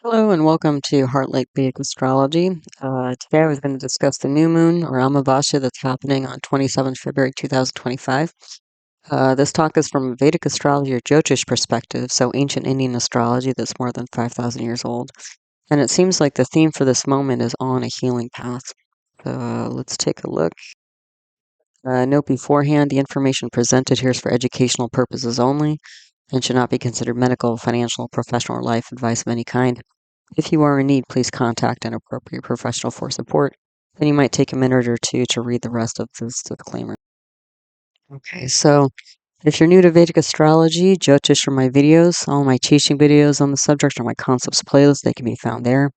Hello and welcome to Heart Lake Vedic Astrology. Today I was going to discuss the new moon or Amavasya that's happening on 27th February 2025. This talk is from a Vedic astrology or Jyotish perspective, so ancient Indian astrology that's more than 5,000 years old. And it seems like the theme for this moment is on a healing path. Let's take a look. Note beforehand, the information presented here is for educational purposes only and should not be considered medical, financial, professional, or life advice of any kind. If you are in need, please contact an appropriate professional for support. Then you might take a minute or two to read the rest of this disclaimer. Okay, so if you're new to Vedic astrology, Jyotish are my videos. All my teaching videos on the subject are my concepts playlist. They can be found there.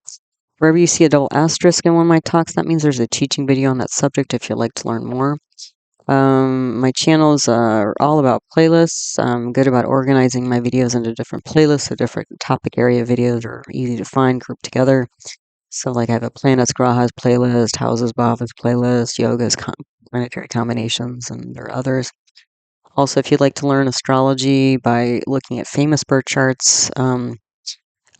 Wherever you see a double asterisk in one of my talks, that means there's a teaching video on that subject if you'd like to learn more. My channels are all about playlists. I'm good about organizing my videos into different playlists, so different topic area videos are easy to find, grouped together. So, like, I have a planets, grahas playlist, houses, bhavas playlist, yogas, planetary combinations, and there are others. Also, if you'd like to learn astrology by looking at famous birth charts,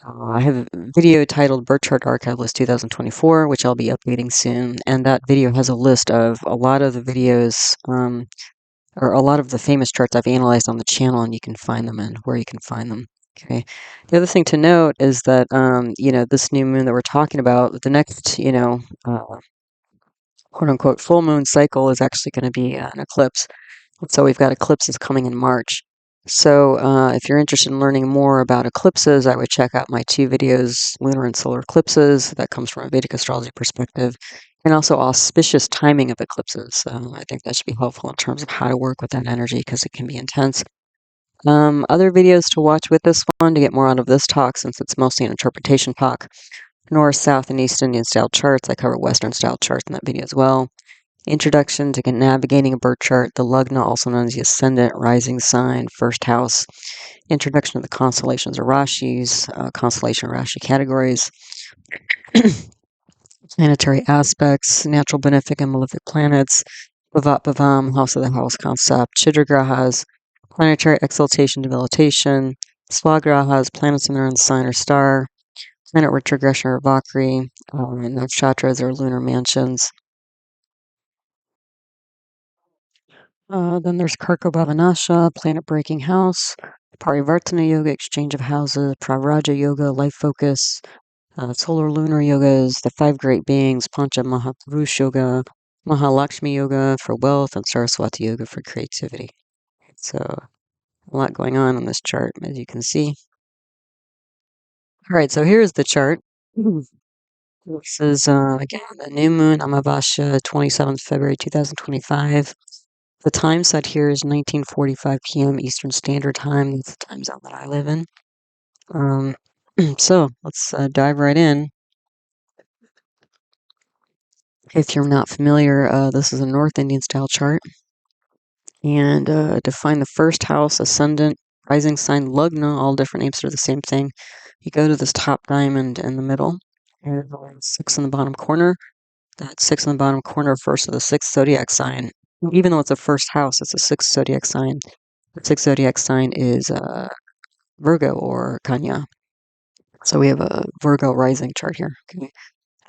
I have a video titled Birth Chart Archive List 2024, which I'll be updating soon. And that video has a list of a lot of the videos, or a lot of the famous charts I've analyzed on the channel, and you can find them and where you can find them. Okay. The other thing to note is that, this new moon that we're talking about, the next, quote unquote, full moon cycle is actually going to be an eclipse. So we've got eclipses coming in March. So if you're interested in learning more about eclipses, I would check out my two videos, Lunar and Solar Eclipses. That comes from a Vedic astrology perspective. And also auspicious timing of eclipses. I think that should be helpful in terms of how to work with that energy because it can be intense. Other videos to watch with this one to get more out of this talk, since it's mostly an interpretation talk. North, South, and East Indian style charts. I cover Western style charts in that video as well. Introduction to navigating a birth chart, the lugna, also known as the ascendant, rising sign, first house. Introduction to the constellations or rashis, constellation rashi categories. Planetary aspects, natural benefic and malefic planets, bhavat, bhavam, house of the house concept, chidra grahas, planetary exaltation, debilitation, grahas, planets in their own sign or star, planet retrogression or vakri, nakshatras or lunar mansions. Then there's karako bhavanasha, planet breaking house, parivartana yoga, exchange of houses, pravraja yoga, life focus, solar lunar yogas, the five great beings, pancha mahapurush yoga, mahalakshmi yoga for wealth, and saraswati yoga for creativity. So a lot going on this chart, as you can see. All right, so here's the chart. This is, again, the new moon, Amavasya, 27th February 2025. The time set here is 19:45 p.m. Eastern Standard Time. That's the time zone that I live in. So let's dive right in. If you're not familiar, this is a North Indian style chart. And to find the first house, ascendant, rising sign, lugna, all different names are the same thing. You go to this top diamond in the middle. There's 6 in the bottom corner. That 6 in the bottom corner refers to the 6th zodiac sign. Even though it's a first house, it's a 6th zodiac sign. The 6th zodiac sign is Virgo or Kanya. So we have a Virgo rising chart here. Okay.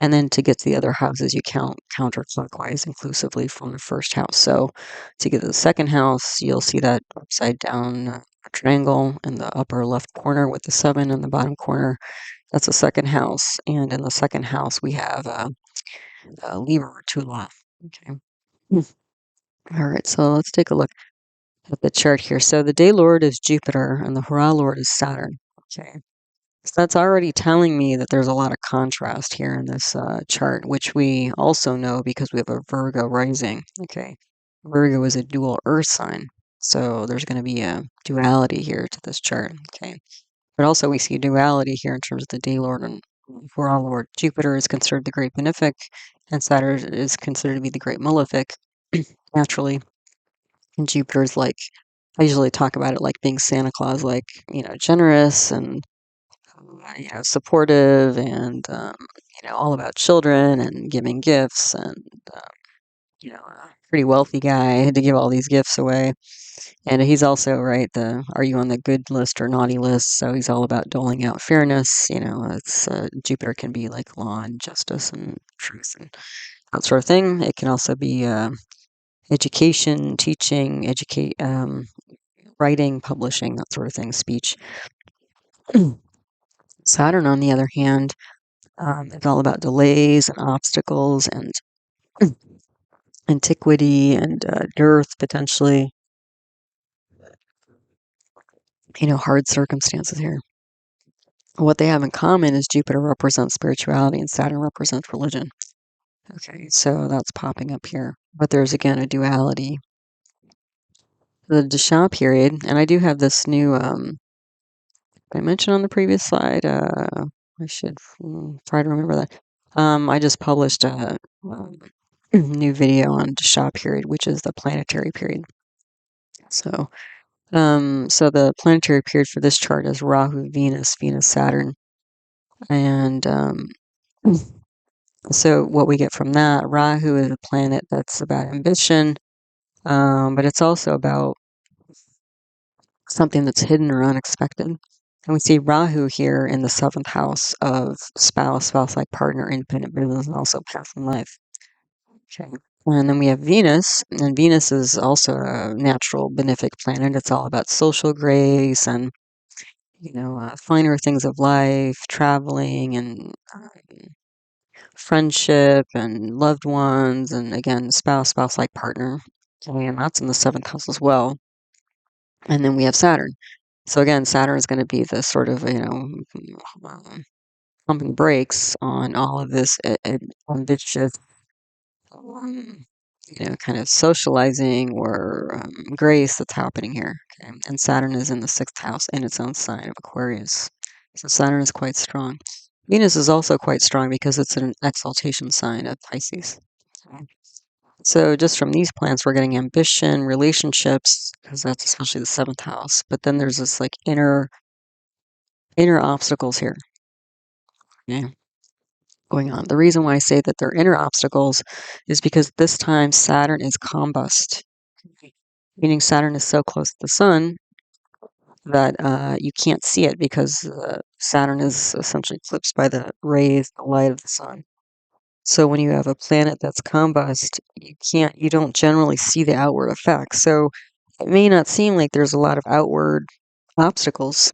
And then to get to the other houses, you count counterclockwise inclusively from the first house. So to get to the second house, you'll see that upside down triangle in the upper left corner with the 7 in the bottom corner. That's the second house. And in the second house, we have Libra or Tula. Okay. All right, so let's take a look at the chart here. So the day lord is Jupiter and the hora lord is Saturn. Okay. So that's already telling me that there's a lot of contrast here in this chart, which we also know because we have a Virgo rising. Okay. Virgo is a dual earth sign. So there's going to be a duality here to this chart. Okay. But also we see duality here in terms of the day lord and hora lord. Jupiter is considered the great benefic and Saturn is considered to be the great malefic. Naturally. And Jupiter's like, I usually talk about it like being Santa Claus, like, generous and, supportive and, all about children and giving gifts and, a pretty wealthy guy to give all these gifts away. And he's also, right, are you on the good list or naughty list? So he's all about doling out fairness. It's Jupiter can be like law and justice and truth and that sort of thing. It can also be education, teaching, writing, publishing, that sort of thing, speech. Saturn, on the other hand, is all about delays and obstacles and antiquity and dearth, potentially, hard circumstances here. What they have in common is Jupiter represents spirituality and Saturn represents religion. Okay, so that's popping up here. But there's again a duality. The dasha period, and I do have this new, I mentioned on the previous slide, I should try to remember that. I just published a new video on dasha period, which is the planetary period. So the planetary period for this chart is Rahu, Venus, Venus, Saturn. And so what we get from that, Rahu is a planet that's about ambition, but it's also about something that's hidden or unexpected. And we see Rahu here in the 7th house of spouse-like partner, independent business, and also path in life. Okay. And then we have Venus, and Venus is also a natural benefic planet. It's all about social grace and finer things of life, traveling, and friendship, and loved ones, and again, spouse-like partner. Okay, and that's in the 7th house as well. And then we have Saturn. So again, Saturn is going to be the sort of, pumping brakes on all of this ambitious, um, kind of socializing or grace that's happening here. Okay? And Saturn is in the 6th house in its own sign of Aquarius. So Saturn is quite strong. Venus is also quite strong because it's an exaltation sign of Pisces. Okay? So just from these planets, we're getting ambition, relationships, because that's especially the 7th house. But then there's this like inner obstacles here. Yeah, going on. The reason why I say that they're inner obstacles is because this time Saturn is combust, meaning Saturn is so close to the sun that you can't see it because Saturn is essentially eclipsed by the rays, the light of the sun. So when you have a planet that's combust, you don't generally see the outward effects. So it may not seem like there's a lot of outward obstacles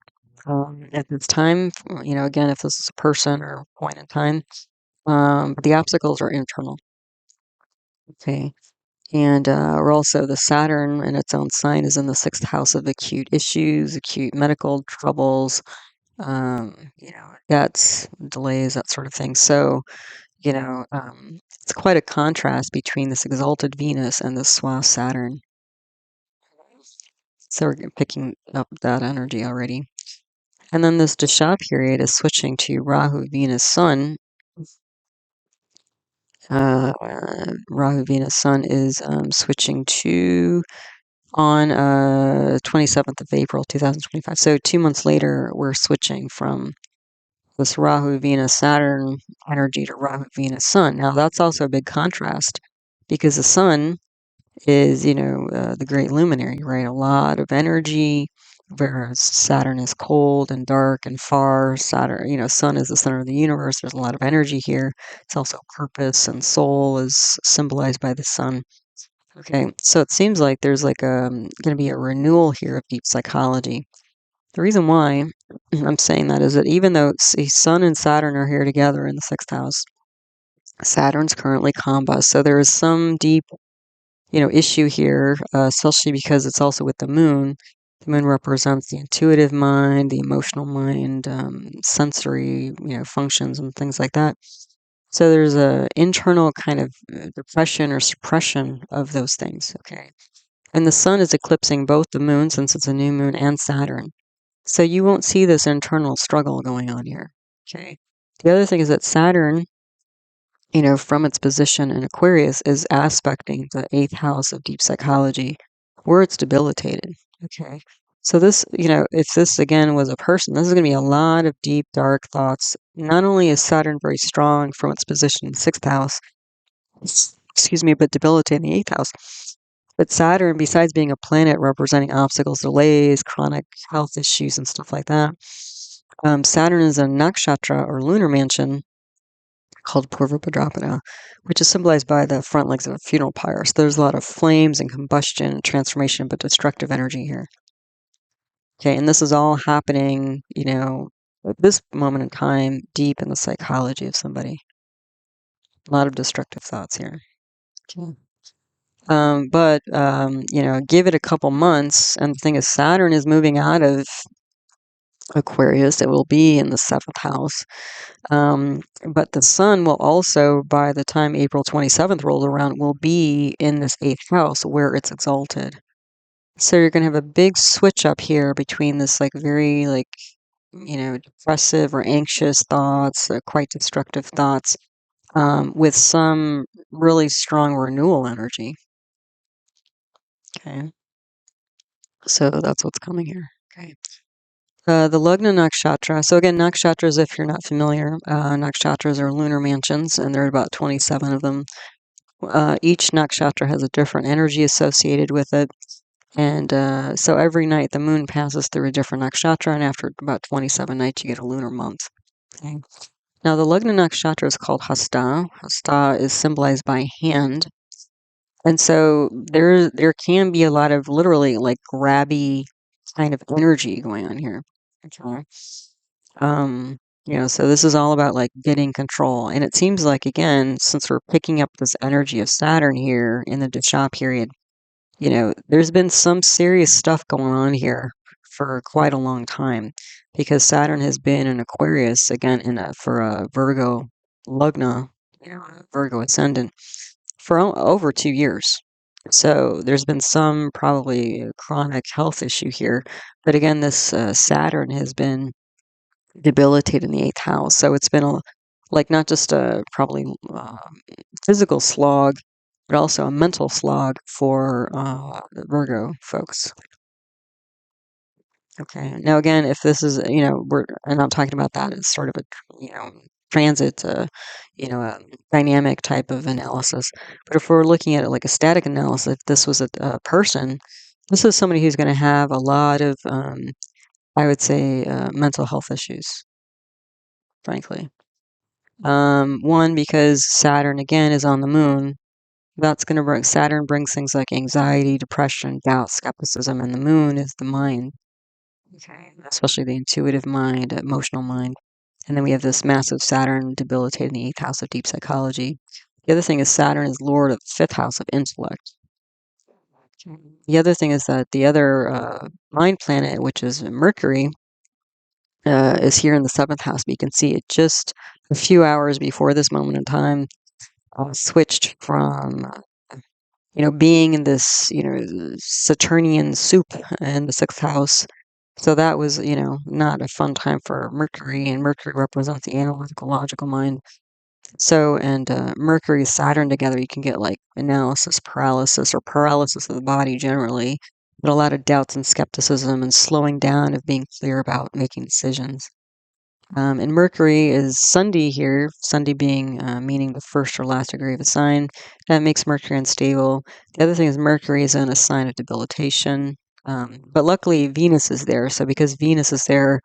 at this time. Again, if this is a person or a point in time, but the obstacles are internal. Okay. And we're also the Saturn in its own sign is in the 6th house of acute issues, acute medical troubles, debts, delays, that sort of thing. So, it's quite a contrast between this exalted Venus and this suave Saturn. So we're picking up that energy already. And then this dasha period is switching to Rahu, Venus, Sun. Rahu, Venus, Sun is switching to on 27th of April 2025. So 2 months later, we're switching from this Rahu, Venus, Saturn energy to Rahu, Venus, Sun. Now that's also a big contrast because the Sun is, the great luminary, right? A lot of energy, whereas Saturn is cold and dark and far. Saturn, Sun is the center of the universe. There's a lot of energy here. It's also purpose and soul is symbolized by the Sun. Okay, so it seems like there's like going to be a renewal here of deep psychology. The reason why I'm saying that is that even though Sun and Saturn are here together in the 6th house, Saturn's currently combust. So there is some deep, issue here, especially because it's also with the Moon. The Moon represents the intuitive mind, the emotional mind, sensory, functions and things like that. So there's a internal kind of depression or suppression of those things, okay? And the Sun is eclipsing both the Moon, since it's a new moon, and Saturn. So you won't see this internal struggle going on here, okay? The other thing is that Saturn, from its position in Aquarius, is aspecting the 8th house of deep psychology, where it's debilitated, okay? So this, if this again was a person, this is going to be a lot of deep, dark thoughts. Not only is Saturn very strong from its position in the 6th house, excuse me, but debilitating the 8th house. But Saturn, besides being a planet representing obstacles, delays, chronic health issues, and stuff like that, Saturn is a nakshatra or lunar mansion called Purva, which is symbolized by the front legs of a funeral pyre. So there's a lot of flames and combustion and transformation, but destructive energy here. Okay, and this is all happening, at this moment in time, deep in the psychology of somebody. A lot of destructive thoughts here. Okay. But give it a couple months, and the thing is, Saturn is moving out of Aquarius. It will be in the 7th house. But the sun will also, by the time April 27th rolls around, will be in this 8th house where it's exalted. So you're going to have a big switch up here between this very depressive or anxious thoughts, quite destructive thoughts, with some really strong renewal energy. Okay. So that's what's coming here. Okay. The Lugna nakshatra. So again, nakshatras, if you're not familiar, nakshatras are lunar mansions, and there are about 27 of them. Each nakshatra has a different energy associated with it. And so every night the moon passes through a different nakshatra, and after about 27 nights, you get a lunar month. Okay. Now, the Lugna nakshatra is called Hasta. Hasta is symbolized by hand. And so there can be a lot of literally grabby kind of energy going on here. Okay. So this is all about getting control. And it seems like, again, since we're picking up this energy of Saturn here in the dasha period, there's been some serious stuff going on here for quite a long time, because Saturn has been in Aquarius again for a Virgo Lugna, Virgo ascendant for over 2 years. So there's been some probably chronic health issue here. But again, this Saturn has been debilitated in the 8th house. So it's been not just a probably physical slog, but also a mental slog for the Virgo folks. Okay. Now, again, if this is, and I'm talking about that as sort of a, transit, a dynamic type of analysis. But if we're looking at it like a static analysis, if this was a person, this is somebody who's going to have a lot of, I would say, mental health issues, frankly. One, because Saturn, again, is on the moon. That's going to bring, Saturn brings things like anxiety, depression, doubt, skepticism, and the moon is the mind. Okay. Especially the intuitive mind, emotional mind. And then we have this massive Saturn debilitated in the 8th house of deep psychology. The other thing is Saturn is lord of the 5th house of intellect. The other thing is that the other mind planet, which is Mercury, is here in the 7th house. But you can see it just a few hours before this moment in time switched from being in this Saturnian soup in the 6th house. So that was not a fun time for Mercury, and Mercury represents the analytical, logical mind. So, and Mercury, Saturn together, you can get analysis paralysis or paralysis of the body generally, but a lot of doubts and skepticism and slowing down of being clear about making decisions. And Mercury is Sunday here, Sunday being meaning the first or last degree of a sign. That makes Mercury unstable. The other thing is Mercury is in a sign of debilitation. But luckily Venus is there. So because Venus is there,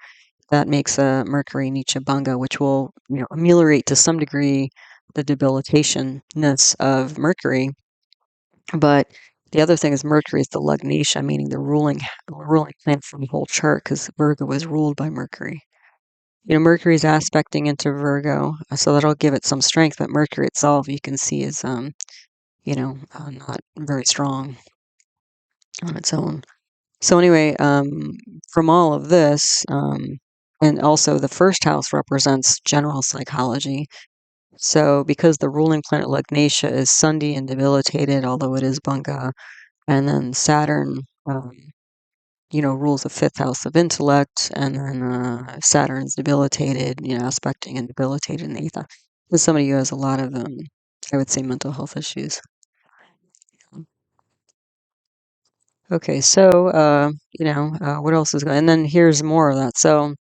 that makes Mercury nicca bhanga, which will ameliorate to some degree the debilitationness of Mercury. But the other thing is Mercury is the lugnesha, meaning the ruling planet for the whole chart, because Virgo was ruled by Mercury. Mercury's aspecting into Virgo, so that'll give it some strength, but Mercury itself, you can see, is, not very strong on its own. So anyway, from all of this, and also the 1st house represents general psychology. So because the ruling planet Lugnesha is Sunday and debilitated, although it is Bhanga, and then Saturn, rules the 5th house of intellect, and then Saturn's debilitated, aspecting and debilitated in the 8th house. This is somebody who has a lot of, I would say, mental health issues. Okay, so, what else is going on? And then here's more of that. So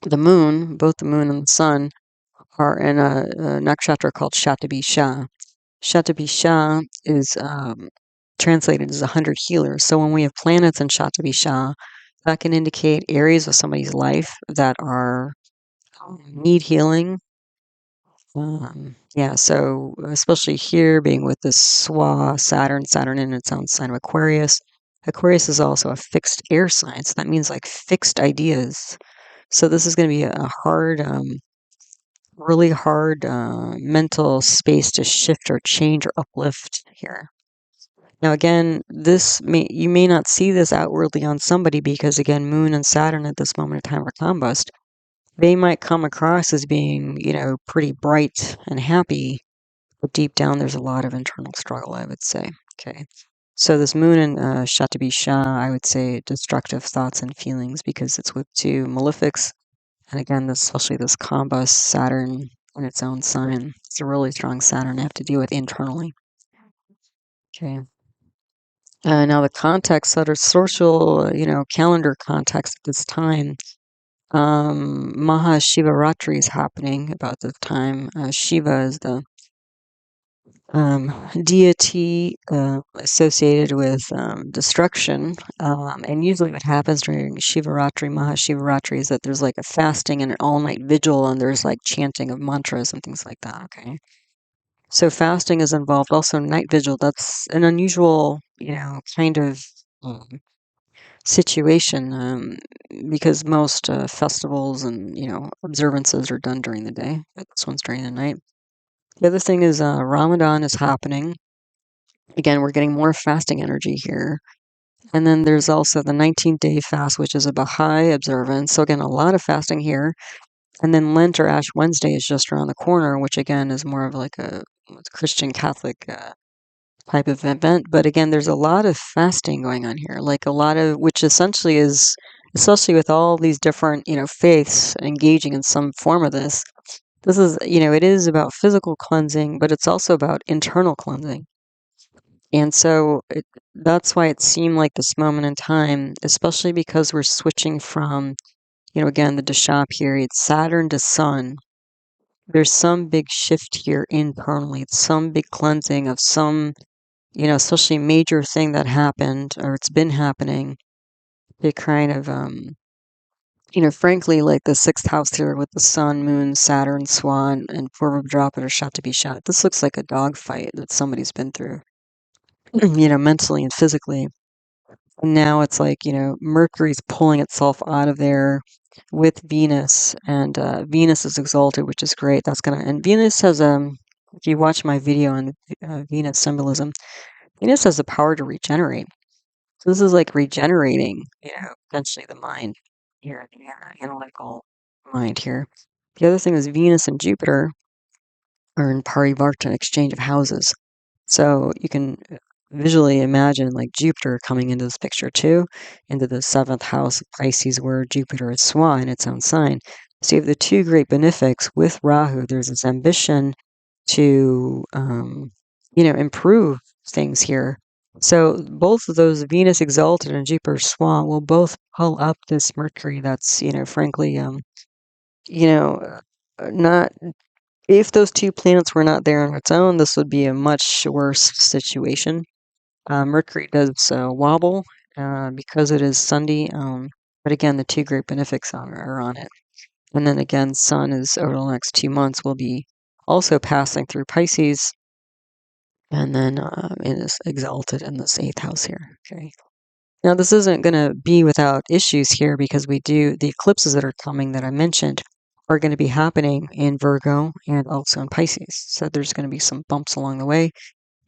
the moon, both the moon and the sun, are in a nakshatra called Satabisha. Satabisha is translated as 100 healers. So when we have planets in Satabisha, that can indicate areas of somebody's life that are need healing. Yeah, so especially here being with this Saturn in its own sign of Aquarius. Aquarius is also a fixed air sign, so that means like fixed ideas. So this is going to be a hard, really hard mental space to shift or change or uplift here. Now, again, you may not see this outwardly on somebody because, again, Moon and Saturn at this moment in time are combust. They might come across as being, pretty bright and happy, but deep down there's a lot of internal struggle, I would say. Okay. So this Moon in Satabisha, I would say destructive thoughts and feelings because it's with two malefics. And again, especially this combust Saturn in its own sign. It's a really strong Saturn to have to deal with internally. Okay. Now the context, that are social, calendar context at this time. Maha Shivaratri is happening about this time. Shiva is the deity associated with destruction. And usually what happens during Shivaratri, Maha Shivaratri, is that there's like a fasting and an all-night vigil, and there's like chanting of mantras and things like that, okay? So fasting is involved, also night vigil. That's an unusual, kind of um, situation because most festivals and, observances are done during the day, but this one's during the night. The other thing is Ramadan is happening. Again, we're getting more fasting energy here. And then there's also the 19-day fast, which is a Baha'i observance. So again, a lot of fasting here. And then Lent or Ash Wednesday is just around the corner, which again is more of like a Christian Catholic type of event. But again, there's a lot of fasting going on here, like a lot of, which essentially is, especially with all these different, faiths engaging in some form of this. This is, it is about physical cleansing, but it's also about internal cleansing. And so that's why it seemed like this moment in time, especially because we're switching from, again, the dasha period, Saturn to Sun. There's some big shift here internally. It's some big cleansing of some, especially major thing that happened or it's been happening. It kind of, frankly, like the sixth house here with the Sun, Moon, Saturn, Swan, and Purvabdrapa or Satabisha. This looks like a dogfight that somebody's been through, mentally and physically. And now it's like, Mercury's pulling itself out of there with Venus, and Venus is exalted, which is great. And Venus has, if you watch my video on Venus symbolism, Venus has the power to regenerate. So this is like regenerating, potentially the mind here, the analytical mind here. The other thing is Venus and Jupiter are in parivartana, exchange of houses. So you can visually imagine like Jupiter coming into this picture too, into the seventh house of Pisces, where Jupiter is Swan in its own sign. So you have the two great benefics with Rahu. There's this ambition to, improve things here. So both of those, Venus exalted and Jupiter Swan, will both pull up this Mercury that's, frankly, not, if those two planets were not there on its own, this would be a much worse situation. Mercury does wobble because it is Sunday, but again, the two great benefics are on it. And then again, Sun is over the next 2 months will be also passing through Pisces, and then it is exalted in this 8th house here. Okay. Now, this isn't going to be without issues here because the eclipses that are coming that I mentioned are going to be happening in Virgo and also in Pisces. So there's going to be some bumps along the way.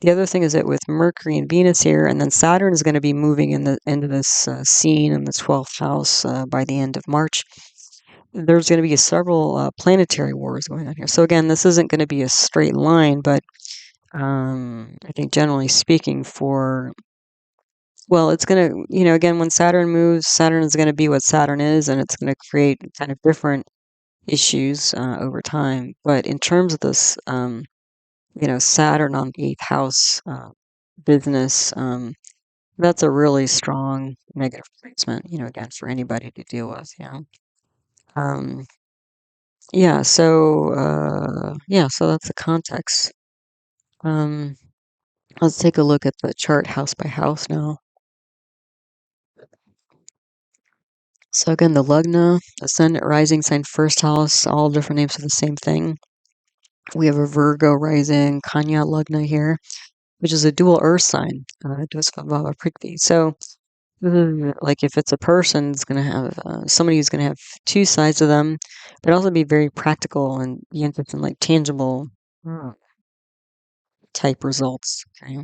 The other thing is that with Mercury and Venus here, and then Saturn is going to be moving into this scene in the 12th house by the end of March, there's going to be several planetary wars going on here. So again, this isn't going to be a straight line, but I think generally speaking it's going to, again, when Saturn moves, Saturn is going to be what Saturn is, and it's going to create kind of different issues over time. But in terms of this, Saturn on the 8th house business, that's a really strong negative placement, again, for anybody to deal with, Um, so that's the context. Um, Let's take a look at the chart house by house now. So again, the Lugna, ascendant, rising sign, first house, all different names for the same thing. We have a Virgo rising, Kanya Lugna here, which is a dual earth sign, Dvasvabhava Prithvi. So like if it's a person, it's going to have somebody who's going to have two sides of them, but also be very practical and be interested in like tangible type results, okay,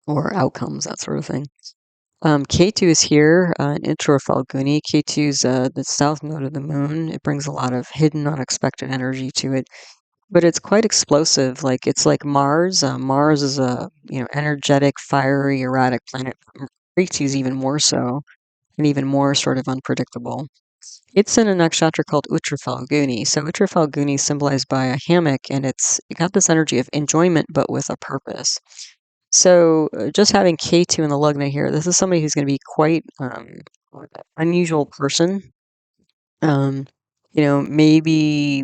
or outcomes, that sort of thing. K2 is here, an intro Falguni. K2 is the south node of the moon. It brings a lot of hidden, unexpected energy to it, but it's quite explosive. Like it's like Mars. Mars is a energetic, fiery, erratic planet. K2 is even more so, and even more sort of unpredictable. It's in a nakshatra called Uttara Falguni. So Uttara Falguni is symbolized by a hammock, and it got this energy of enjoyment, but with a purpose. So just having K2 in the Lugna here, this is somebody who's going to be quite unusual person. Maybe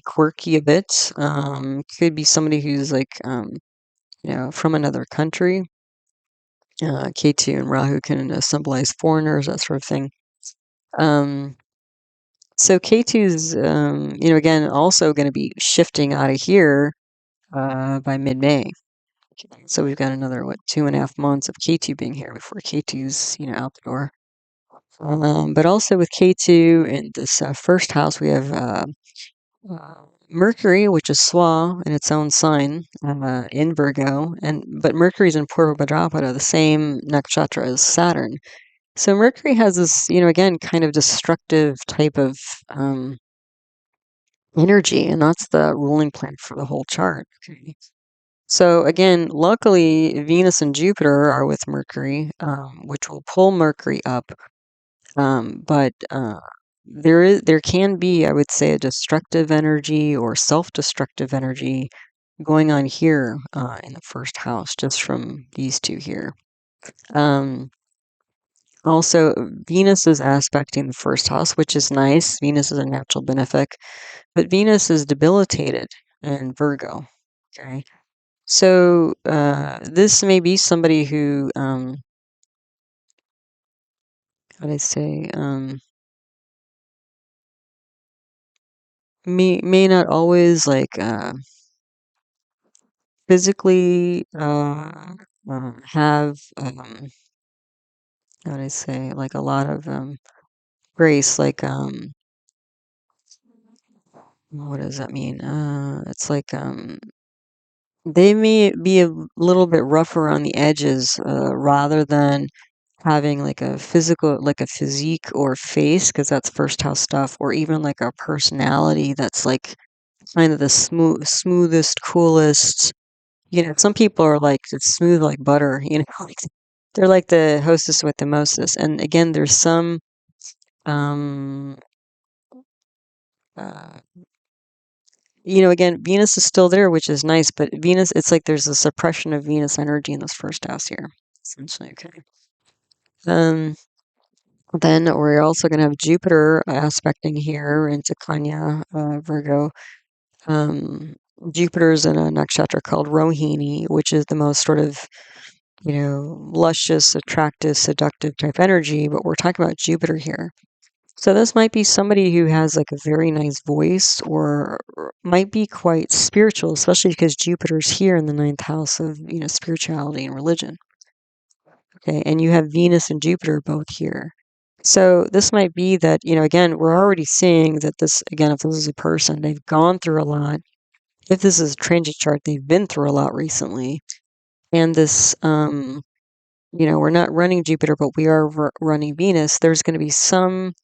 quirky a bit. Could be somebody who's like from another country. K2 and Rahu can symbolize foreigners, that sort of thing. So K2 is, again, also going to be shifting out of here by mid-May. So we've got another, 2.5 months of K2 being here before K2's, out the door. But also with K2 in this first house, we have Mercury, which is Swa in its own sign in Virgo, but Mercury's in Purva Bhadrapada, the same nakshatra as Saturn. So Mercury has this, again, kind of destructive type of energy, and that's the ruling planet for the whole chart. Okay. So again, luckily, Venus and Jupiter are with Mercury, which will pull Mercury up. But there can be, I would say, a destructive energy or self-destructive energy going on here in the first house, just from these two here. Also, Venus is aspecting the first house, which is nice. Venus is a natural benefic, but Venus is debilitated in Virgo. Okay. So this may be somebody who, how do I say, may not always like physically have how do I say, like a lot of grace, like what does that mean? It's like they may be a little bit rough around the edges rather than having like a physical, like a physique or face, because that's first house stuff, or even like a personality that's like kind of the smoothest, coolest. Some people are like it's smooth like butter. Like they're like the hostess with the mostest. And again, there's some um uh, again, Venus is still there, which is nice, but Venus, it's like there's a suppression of Venus energy in this first house here, essentially. Okay. Um, then we're also going to have Jupiter aspecting here into Kanya, Virgo. Um, Jupiter's in a nakshatra called Rohini, which is the most sort of, luscious, attractive, seductive type energy, but we're talking about Jupiter here. So this might be somebody who has like a very nice voice or might be quite spiritual, especially because Jupiter's here in the ninth house of, spirituality and religion. Okay, and you have Venus and Jupiter both here. So this might be that, again, we're already seeing that this, again, if this is a person, they've gone through a lot. If this is a transit chart, they've been through a lot recently. And this, we're not running Jupiter, but we are running Venus. There's going to be some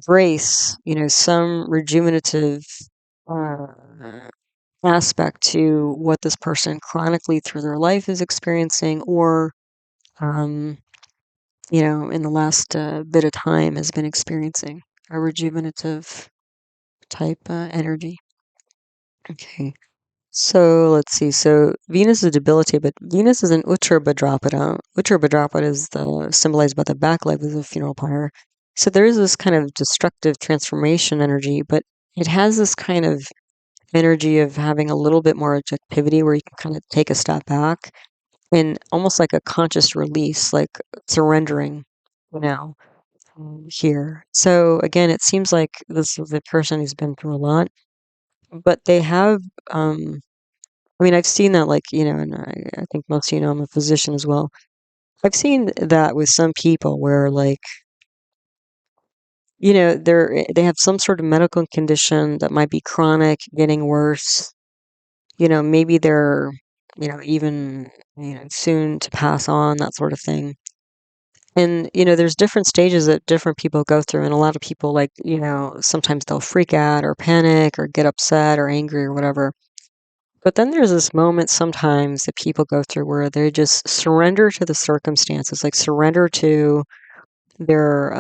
grace, some rejuvenative uh, aspect to what this person chronically through their life is experiencing, or in the last bit of time has been experiencing a rejuvenative type energy. Okay. So let's see. So Venus is debilitated, but Venus is an Uttara Bhadrapada. Uttara Bhadrapada is symbolized by the back leg of the funeral pyre. So there is this kind of destructive transformation energy, but it has this kind of energy of having a little bit more objectivity where you can kind of take a step back and almost like a conscious release, like surrendering, you know, here. So again, it seems like this is a person who's been through a lot, but they have, I mean, I've seen that, like, and I think most of you know I'm a physician as well. I've seen that with some people where, like, they have some sort of medical condition that might be chronic, getting worse. Maybe they're, even, soon to pass on, that sort of thing. And, there's different stages that different people go through. And a lot of people, like, sometimes they'll freak out or panic or get upset or angry or whatever. But then there's this moment sometimes that people go through where they just surrender to the circumstances, like surrender to their,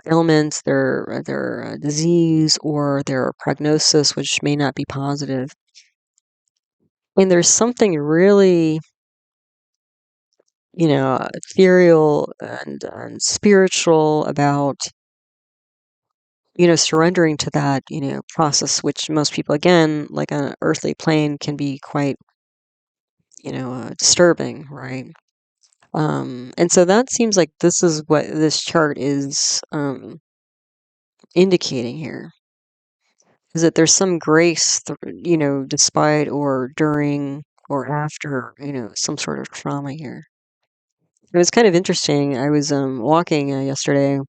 ailments, their disease, or their prognosis, which may not be positive. And there's something really, ethereal and spiritual about, surrendering to that, process, which most people, again, like on an earthly plane, can be quite, disturbing, right? And so that seems like this is what this chart is indicating here, is that there's some grace, despite or during or after, some sort of trauma here. It was kind of interesting. I was walking yesterday,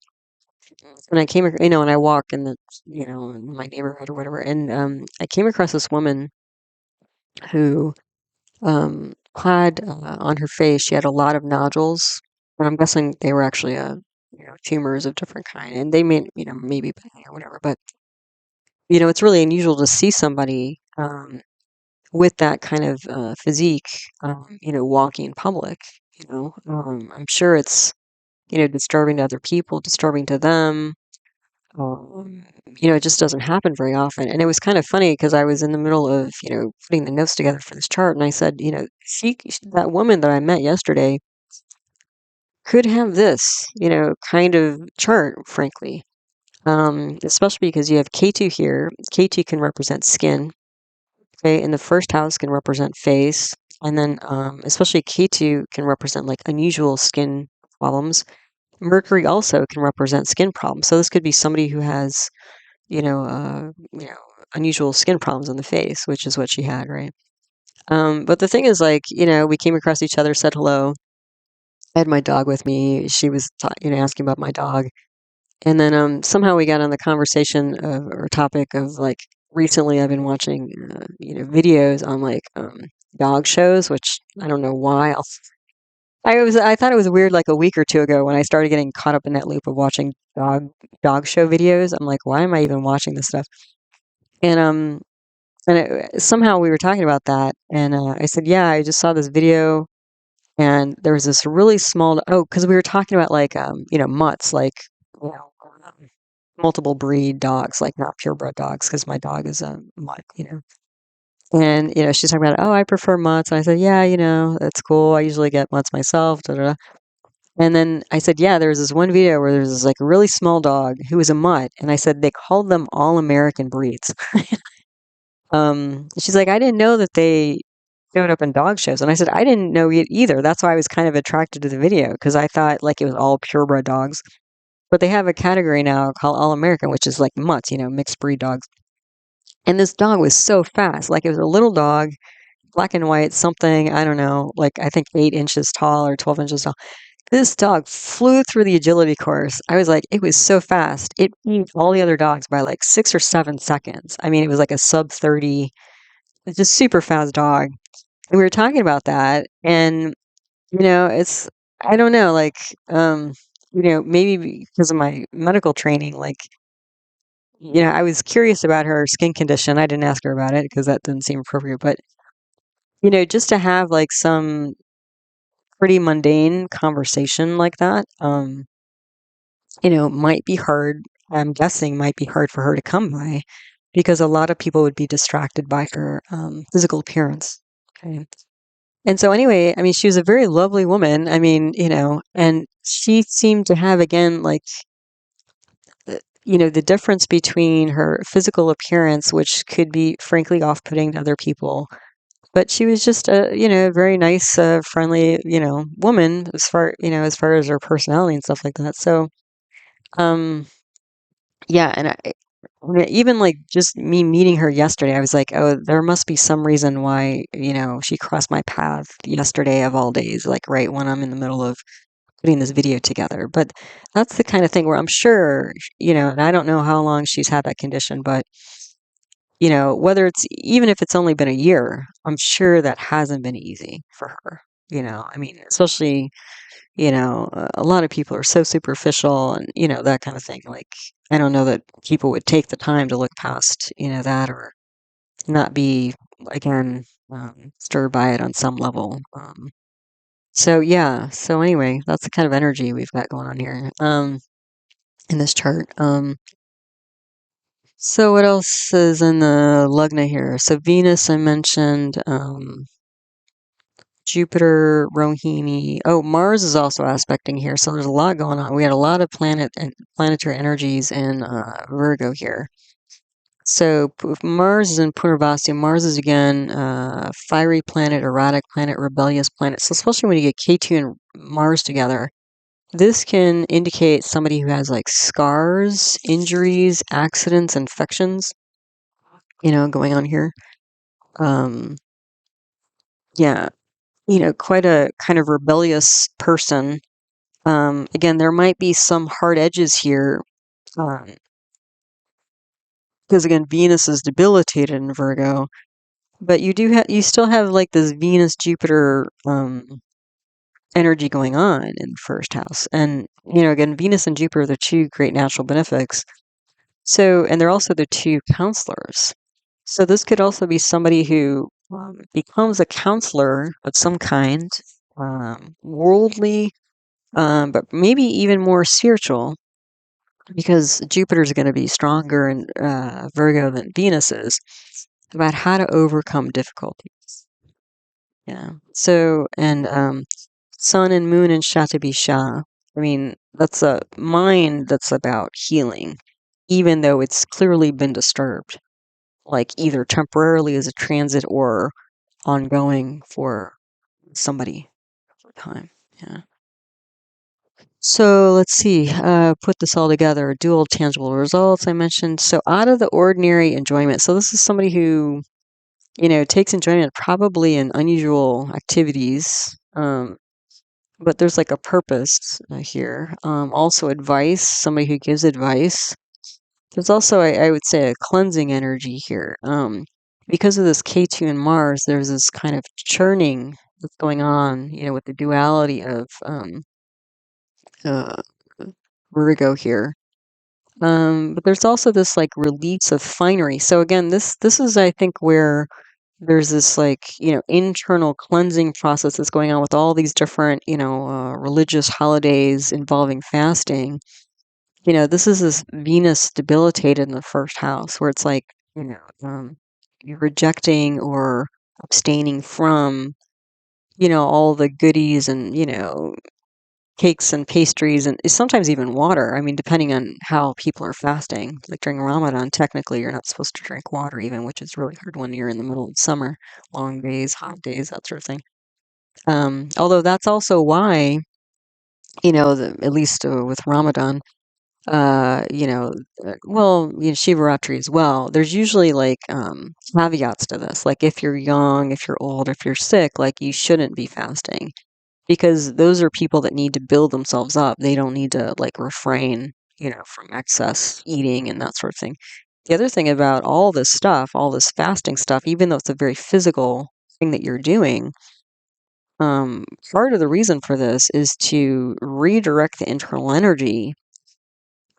and I came, and I walk in the, in my neighborhood or whatever, and I came across this woman who had on her face, she had a lot of nodules, and I'm guessing they were actually tumors of different kind, and they may, maybe benign or whatever, but it's really unusual to see somebody with that kind of physique, walking in public. I'm sure it's disturbing to other people, disturbing to them. It just doesn't happen very often. And it was kind of funny because I was in the middle of, putting the notes together for this chart, and I said, that woman that I met yesterday could have this, kind of chart, frankly. Especially because you have K2 here. K2 can represent skin, okay, and the first house can represent face, and then especially K2 can represent like unusual skin problems. Mercury also can represent skin problems. So this could be somebody who has, unusual skin problems on the face, which is what she had, right? But the thing is, like, we came across each other, said hello. I had my dog with me. She was, asking about my dog. And then somehow we got on the conversation or topic of, like, recently I've been watching, videos on, like, dog shows, which I don't know why. I thought it was weird, like, a week or two ago when I started getting caught up in that loop of watching dog show videos. I'm like, why am I even watching this stuff? And somehow we were talking about that, and I said, yeah, I just saw this video, and there was this really small. Oh, because we were talking about, like, mutts, like, you know, um, multiple breed dogs, like not purebred dogs, because my dog is a mutt. And she's talking about, oh, I prefer mutts, and I said, yeah, that's cool. I usually get mutts myself. Da, da, da. And then I said, yeah, there was this one video where there's this, like, really small dog who was a mutt, and I said they called them all American breeds. She's like, I didn't know that they showed up in dog shows. And I said, I didn't know it either. That's why I was kind of attracted to the video, because I thought, like, it was all purebred dogs. But they have a category now called All American, which is like mutts, mixed breed dogs. And this dog was so fast. Like, it was a little dog, black and white, something, I don't know, like, I think 8 inches tall or 12 inches tall. This dog flew through the agility course. I was like, it was so fast. It beat all the other dogs by like 6 or 7 seconds. I mean, it was like a sub 30. It's just super fast dog. And we were talking about that, and it's, I don't know, like, maybe because of my medical training, like, I was curious about her skin condition. I didn't ask her about it because that didn't seem appropriate, but just to have like some pretty mundane conversation like that, might be hard. I'm guessing might be hard for her to come by because a lot of people would be distracted by her physical appearance. Okay. And so anyway, I mean, she was a very lovely woman. I mean, and she seemed to have, again, like, the difference between her physical appearance, which could be frankly off-putting to other people, but she was just a, very nice, friendly, woman as far as her personality and stuff like that. So, um, yeah, and even like just me meeting her yesterday, I was like, oh, there must be some reason why, she crossed my path yesterday of all days, like right when I'm in the middle of putting this video together. But that's the kind of thing where I'm sure, and I don't know how long she's had that condition, but whether it's even if it's only been a year, I'm sure that hasn't been easy for her. I mean, especially, a lot of people are so superficial and, that kind of thing. Like, I don't know that people would take the time to look past, that or not be, again, stirred by it on some level. So, yeah. So, anyway, that's the kind of energy we've got going on here in this chart. So what else is in the Lugna here? So Venus, I mentioned, Jupiter, Rohini. Oh, Mars is also aspecting here. So there's a lot going on. We had a lot of planetary energies in Virgo here. So if Mars is in Punarvasya. Mars is again fiery planet, erratic planet, rebellious planet. So especially when you get K2 and Mars together, this can indicate somebody who has like scars, injuries, accidents, infections, going on here. Um, yeah, quite a kind of rebellious person. Again, there might be some hard edges here, because again, Venus is debilitated in Virgo, but you still have like this Venus Jupiter energy going on in the first house, and again, Venus and Jupiter are the two great natural benefics. So, and they're also the two counselors. So this could also be somebody who becomes a counselor of some kind, worldly, but maybe even more spiritual, because Jupiter's going to be stronger in Virgo than Venus is, about how to overcome difficulties. Yeah. So, and Sun and Moon and Satabisha. I mean, that's a mind that's about healing, even though it's clearly been disturbed, like either temporarily as a transit or ongoing for somebody for time. Yeah. So let's see, put this all together. Dual tangible results I mentioned. So out of the ordinary enjoyment. So this is somebody who, takes enjoyment probably in unusual activities. But there's like a purpose here. Also advice, somebody who gives advice. There's also, I would say, a cleansing energy here. Because of this K2 and Mars, there's this kind of churning that's going on, with the duality of uh, Virgo here. But there's also this like release of finery. So again, this is I think where there's this like internal cleansing process that's going on with all these different religious holidays involving fasting. This is this Venus debilitated in the first house, where it's like you're rejecting or abstaining from all the goodies and cakes and pastries and sometimes even water. I mean, depending on how people are fasting. Like during Ramadan, technically you're not supposed to drink water even, which is really hard when you're in the middle of summer, long days, hot days, that sort of thing. Although that's also why, at least with Ramadan, well, Shivaratri as well. There's usually like caveats to this. Like if you're young, if you're old, if you're sick, like you shouldn't be fasting, because those are people that need to build themselves up. They don't need to like refrain, from excess eating and that sort of thing. The other thing about all this stuff, all this fasting stuff, even though it's a very physical thing that you're doing, part of the reason for this is to redirect the internal energy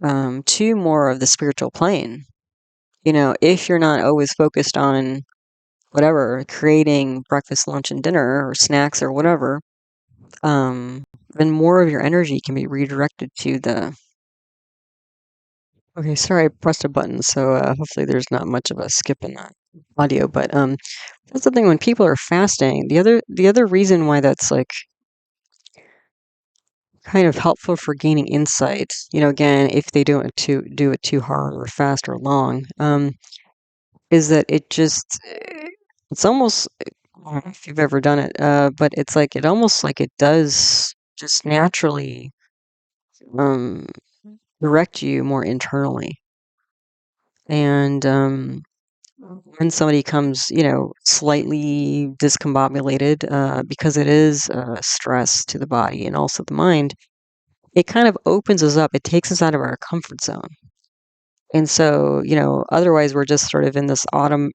to more of the spiritual plane. If you're not always focused on whatever, creating breakfast, lunch, and dinner, or snacks, or whatever, then more of your energy can be redirected to the. Okay, sorry, I pressed a button, so hopefully there's not much of a skip in that audio. But that's the thing when people are fasting. The other reason why that's like kind of helpful for gaining insight. Again, if they don't do it too hard or fast or long, is that it's almost, I don't know if you've ever done it, but it's like it almost like it does just naturally um, direct you more internally. And when somebody comes, slightly discombobulated, because it is stress to the body and also the mind, it kind of opens us up. It takes us out of our comfort zone. And so, otherwise we're just sort of in this automaton,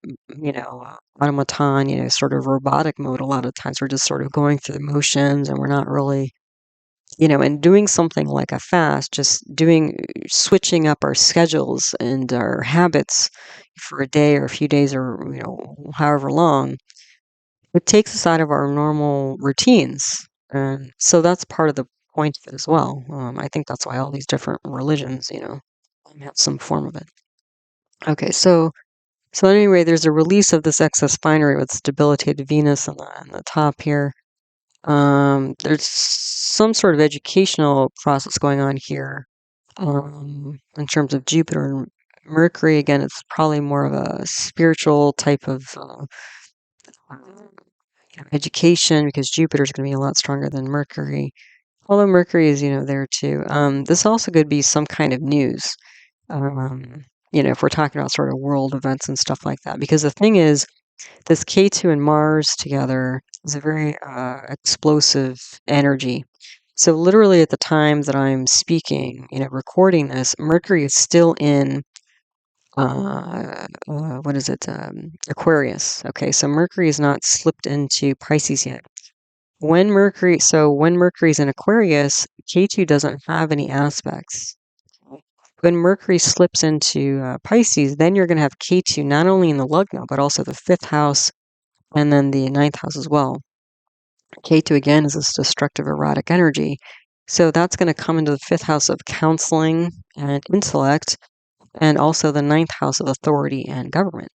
sort of robotic mode. A lot of times we're just sort of going through the motions and we're not really, and doing something like a fast, just switching up our schedules and our habits for a day or a few days or, however long, it takes us out of our normal routines. And so that's part of the point of it as well. I think that's why all these different religions, have some form of it. Okay, so anyway, there's a release of this excess finery with debilitated Venus on the top here. There's some sort of educational process going on here. In terms of Jupiter and Mercury, again, it's probably more of a spiritual type of education, because Jupiter is going to be a lot stronger than Mercury. Although Mercury is, there too. This also could be some kind of news. If we're talking about sort of world events and stuff like that. Because the thing is, this K2 and Mars together is a very explosive energy. So literally at the time that I'm speaking, recording this, Mercury is still in what is it? Aquarius. Okay, so Mercury is not slipped into Pisces yet. When Mercury's in Aquarius, K2 doesn't have any aspects. When Mercury slips into Pisces, then you're going to have K2 not only in the Lugna, but also the fifth house and then the ninth house as well. K2 again is this destructive erotic energy. So that's going to come into the fifth house of counseling and intellect, and also the ninth house of authority and government.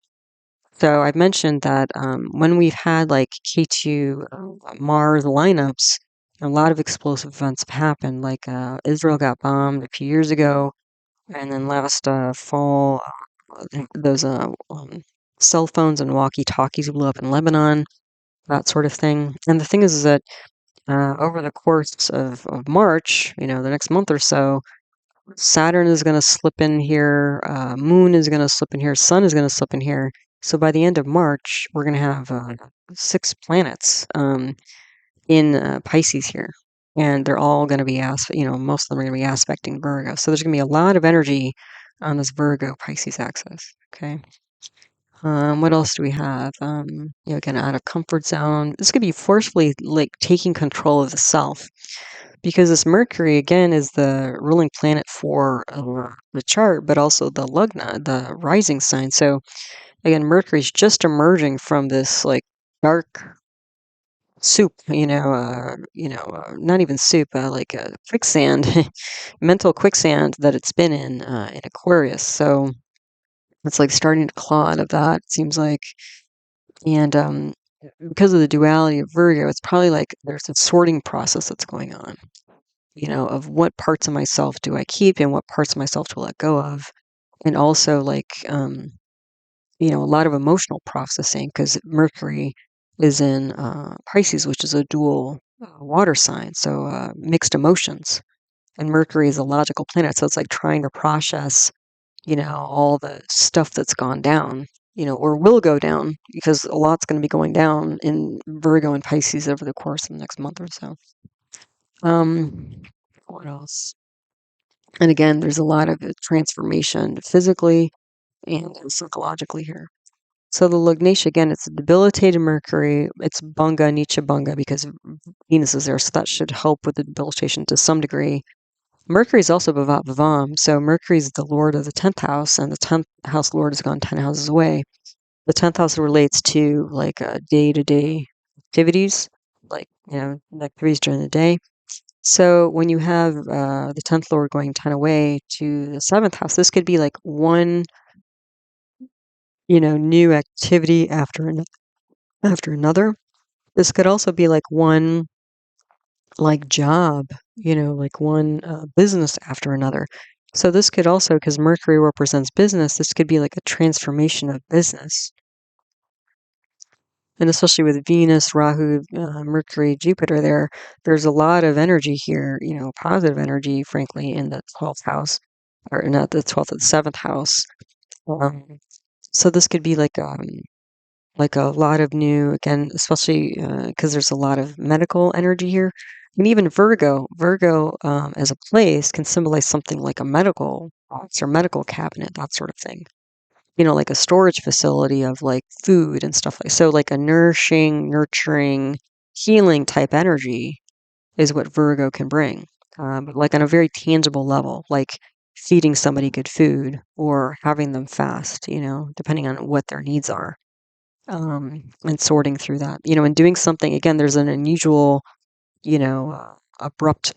So I've mentioned that when we've had like K2 Mars lineups, a lot of explosive events have happened. Like Israel got bombed a few years ago, and then last fall, those cell phones and walkie-talkies blew up in Lebanon, that sort of thing. And the thing is that over the course of March, the next month or so, Saturn is going to slip in here, Moon is going to slip in here, Sun is going to slip in here. So by the end of March, we're going to have 6 planets in Pisces here. And they're all going to be, most of them are going to be aspecting Virgo. So there's going to be a lot of energy on this Virgo Pisces axis. Okay. What else do we have? Again, out of comfort zone. This could be forcefully like taking control of the self, because this Mercury again is the ruling planet for the chart, but also the Lugna, the rising sign. So again, Mercury's just emerging from this like dark soup, not even soup, like a quicksand, mental quicksand that it's been in Aquarius. So it's like starting to claw out of that, it seems like. And because of the duality of Virgo, it's probably like there's a sorting process that's going on, of what parts of myself do I keep and what parts of myself to let go of. And also like, a lot of emotional processing, because Mercury is in Pisces, which is a dual water sign. So mixed emotions. And Mercury is a logical planet. So it's like trying to process, all the stuff that's gone down, or will go down, because a lot's going to be going down in Virgo and Pisces over the course of the next month or so. What else? And again, there's a lot of transformation physically and psychologically here. So the Lugnatia, again, it's a debilitated Mercury. It's Banga, Nicca Banga, because Venus is there, so that should help with the debilitation to some degree. Mercury is also bhavat bhavam, so Mercury is the lord of the 10th house, and the 10th house lord has gone 10 houses away. The 10th house relates to like day-to-day activities, like, activities during the day. So when you have the 10th lord going 10 away to the 7th house, this could be like one, new activity after another. This could also be like one like job, like one business after another. So this could also, because Mercury represents business, this could be like a transformation of business. And especially with Venus, Rahu, Mercury, Jupiter there's a lot of energy here, positive energy, frankly, in the 12th house, or not the 12th, the 7th house. Um, so this could be like a lot of new, again, especially because there's a lot of medical energy here. And even Virgo as a place can symbolize something like a medical box or medical cabinet, that sort of thing. Like a storage facility of like food and stuff like so, like a nourishing, nurturing, healing type energy is what Virgo can bring. But like on a very tangible level, like feeding somebody good food or having them fast, depending on what their needs are. And sorting through that, and doing something again. There's an unusual, abrupt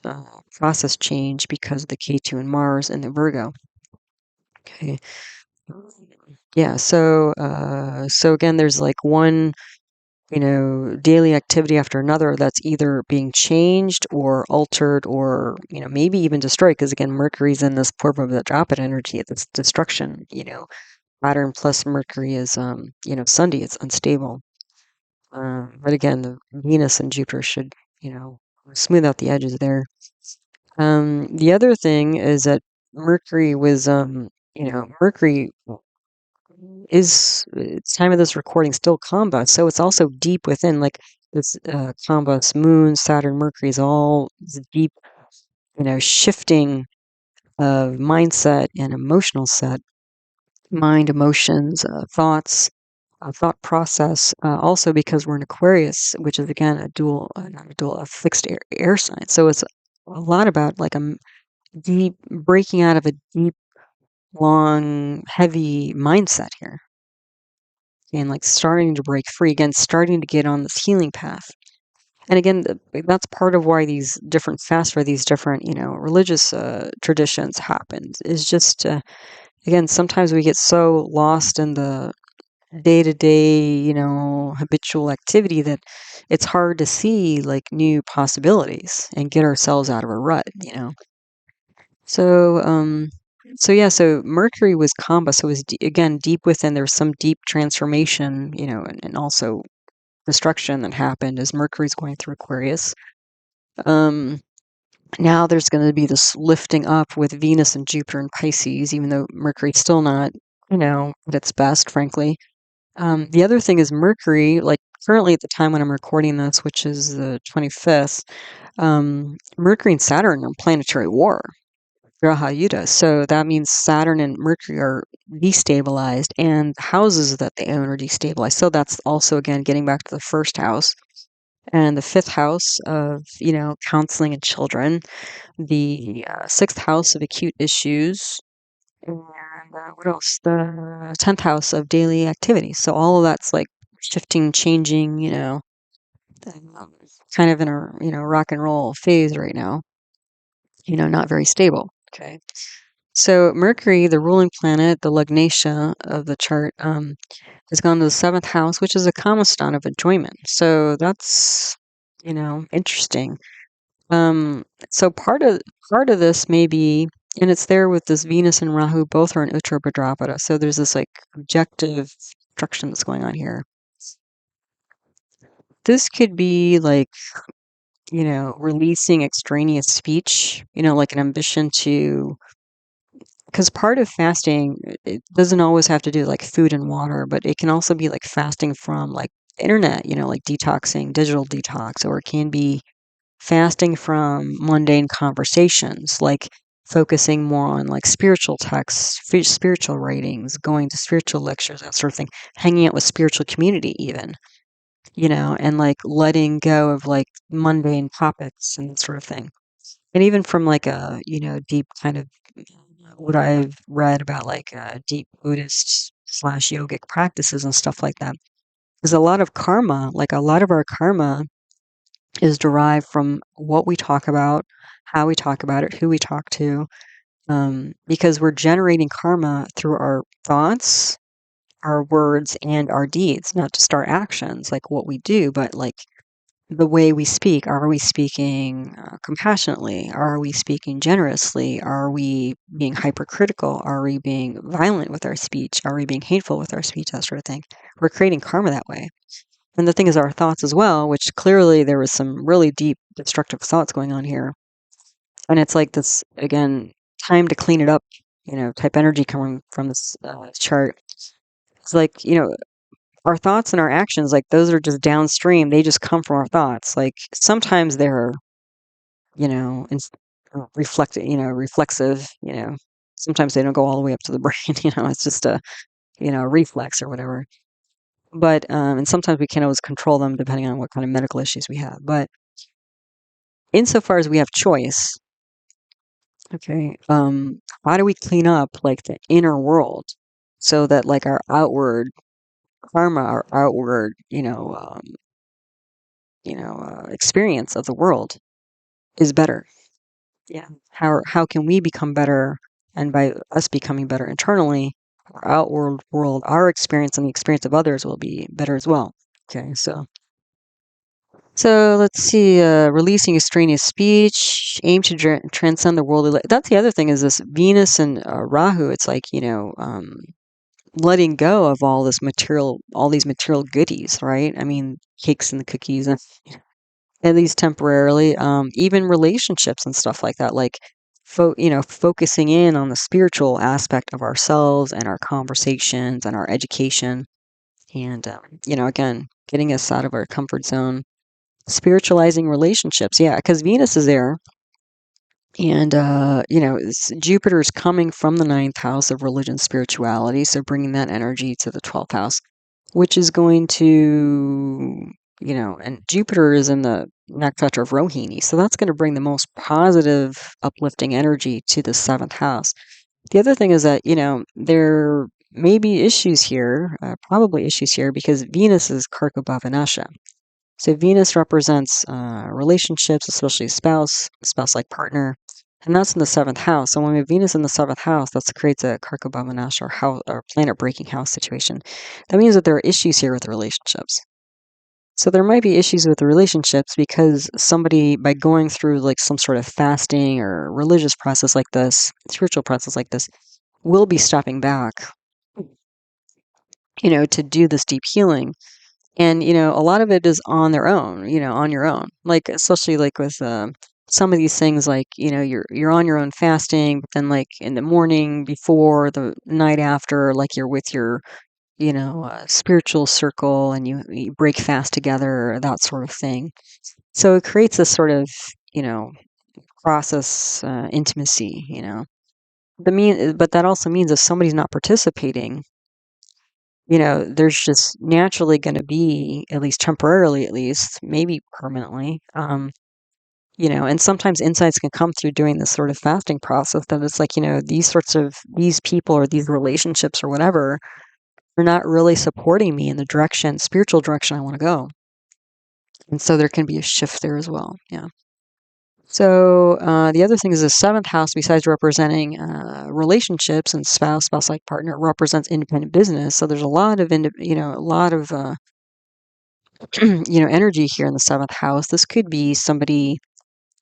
process change because of the K2 and Mars and the Virgo. Okay. Yeah. So again, there's like one, daily activity after another that's either being changed or altered or, maybe even destroyed. Because again, Mercury's in this purple of the droplet energy. It's destruction, Saturn plus Mercury is, Sunday, it's unstable. But again, the Venus and Jupiter should, smooth out the edges there. The other thing is that Mercury was, Mercury is, it's time of this recording, still Kumbha, so it's also deep within, like this Kumbha's moon, Saturn, Mercury is all this deep, shifting of mindset and emotional set, mind, emotions, thoughts, thought process. Also because we're in Aquarius, which is again a dual, not a dual, a fixed air sign. So it's a lot about like a deep breaking out of a deep, long, heavy mindset here, and like starting to break free again, starting to get on this healing path. And again, that's part of why these different fasts for these different, religious traditions happen. Is just again, sometimes we get so lost in the day-to-day, habitual activity that it's hard to see like new possibilities and get ourselves out of a rut. So, yeah, so Mercury was Kumbha, so it was again deep within. There was some deep transformation, and also destruction that happened as Mercury's going through Aquarius. Now there's going to be this lifting up with Venus and Jupiter in Pisces, even though Mercury's still not, at its best, frankly. The other thing is Mercury, like currently at the time when I'm recording this, which is the 25th, Mercury and Saturn are in planetary war, graha yuddha. So that means Saturn and Mercury are destabilized and the houses that they own are destabilized. So that's also, again, getting back to the first house and the fifth house of, counseling and children, the sixth house of acute issues, and what else? The 10th house of daily activities. So all of that's like shifting, changing, um, kind of in a, rock and roll phase right now, not very stable. Okay. So Mercury, the ruling planet, the lugnatia of the chart, has gone to the 7th house, which is a kamastan of enjoyment. So that's, interesting. So part of this may be, and it's there with this Venus and Rahu, both are in Uttar Bhadrapada. So there's this like objective structure that's going on here. This could be like, releasing extraneous speech, like an ambition to, because part of fasting, it doesn't always have to do like food and water, but it can also be like fasting from like the internet, like detoxing, digital detox, or it can be fasting from mundane conversations, like focusing more on like spiritual texts, spiritual writings, going to spiritual lectures, that sort of thing, hanging out with spiritual community even, and like letting go of like mundane topics and that sort of thing. And even from like a, deep kind of what I've read about like deep Buddhist slash yogic practices and stuff like that. There's a lot of karma, like a lot of our karma is derived from what we talk about, how we talk about it, who we talk to, because we're generating karma through our thoughts, our words, and our deeds, not just our actions, like what we do, but like the way we speak. Are we speaking compassionately? Are we speaking generously? Are we being hypercritical? Are we being violent with our speech? Are we being hateful with our speech? That sort of thing. We're creating karma that way. And the thing is, our thoughts as well, which clearly there was some really deep destructive thoughts going on here. And it's like this, again, time to clean it up, type energy coming from this chart. It's like, our thoughts and our actions, like those are just downstream. They just come from our thoughts. Like sometimes they're, you know, in, reflexive, sometimes they don't go all the way up to the brain, it's just a, reflex or whatever. But, and sometimes we can't always control them depending on what kind of medical issues we have. But insofar as we have choice, okay, how do we clean up like the inner world so that like our outward karma, our outward, experience of the world is better. Yeah. How can we become better? And by us becoming better internally, our outward world, our experience and the experience of others will be better as well. Okay, so let's see. Releasing extraneous speech, aim to transcend the world. That's the other thing is this Venus and Rahu. It's like letting go of all this material, all these material goodies, right? I mean, cakes and the cookies, and at least temporarily, even relationships and stuff like that, like focusing in on the spiritual aspect of ourselves and our conversations and our education, and again, getting us out of our comfort zone, spiritualizing relationships. Yeah, because Venus is there, and Jupiter's coming from the ninth house of religion, spirituality, so bringing that energy to the 12th house, which is going to, and Jupiter is in the nakshatra of Rohini, so that's going to bring the most positive, uplifting energy to the 7th house. The other thing is that, there may be issues here, probably issues here, because Venus is karako, bhava, nasha. So Venus represents relationships, especially spouse-like partner, and that's in the 7th house. So when we have Venus in the 7th house, that creates a karako, bhava, nasha, or planet-breaking house situation. That means that there are issues here with relationships. So there might be issues with the relationships because somebody, by going through like some sort of fasting or religious process like this, spiritual process like this, will be stepping back, to do this deep healing. And, a lot of it is on their own, on your own. Like, especially like with some of these things, like, you're on your own fasting, but then like in the morning before, the night after, like you're with your spiritual circle and you break fast together, that sort of thing. So it creates this sort of, process intimacy. But that also means if somebody's not participating, there's just naturally going to be, at least temporarily, at least, maybe permanently, and sometimes insights can come through doing this sort of fasting process that it's like, these people or these relationships or whatever are not really supporting me in the spiritual direction I want to go. And so there can be a shift there as well. Yeah. So the other thing is the 7th house, besides representing relationships and spouse-like partner, represents independent business. So there's a lot of, energy here in the 7th house. This could be somebody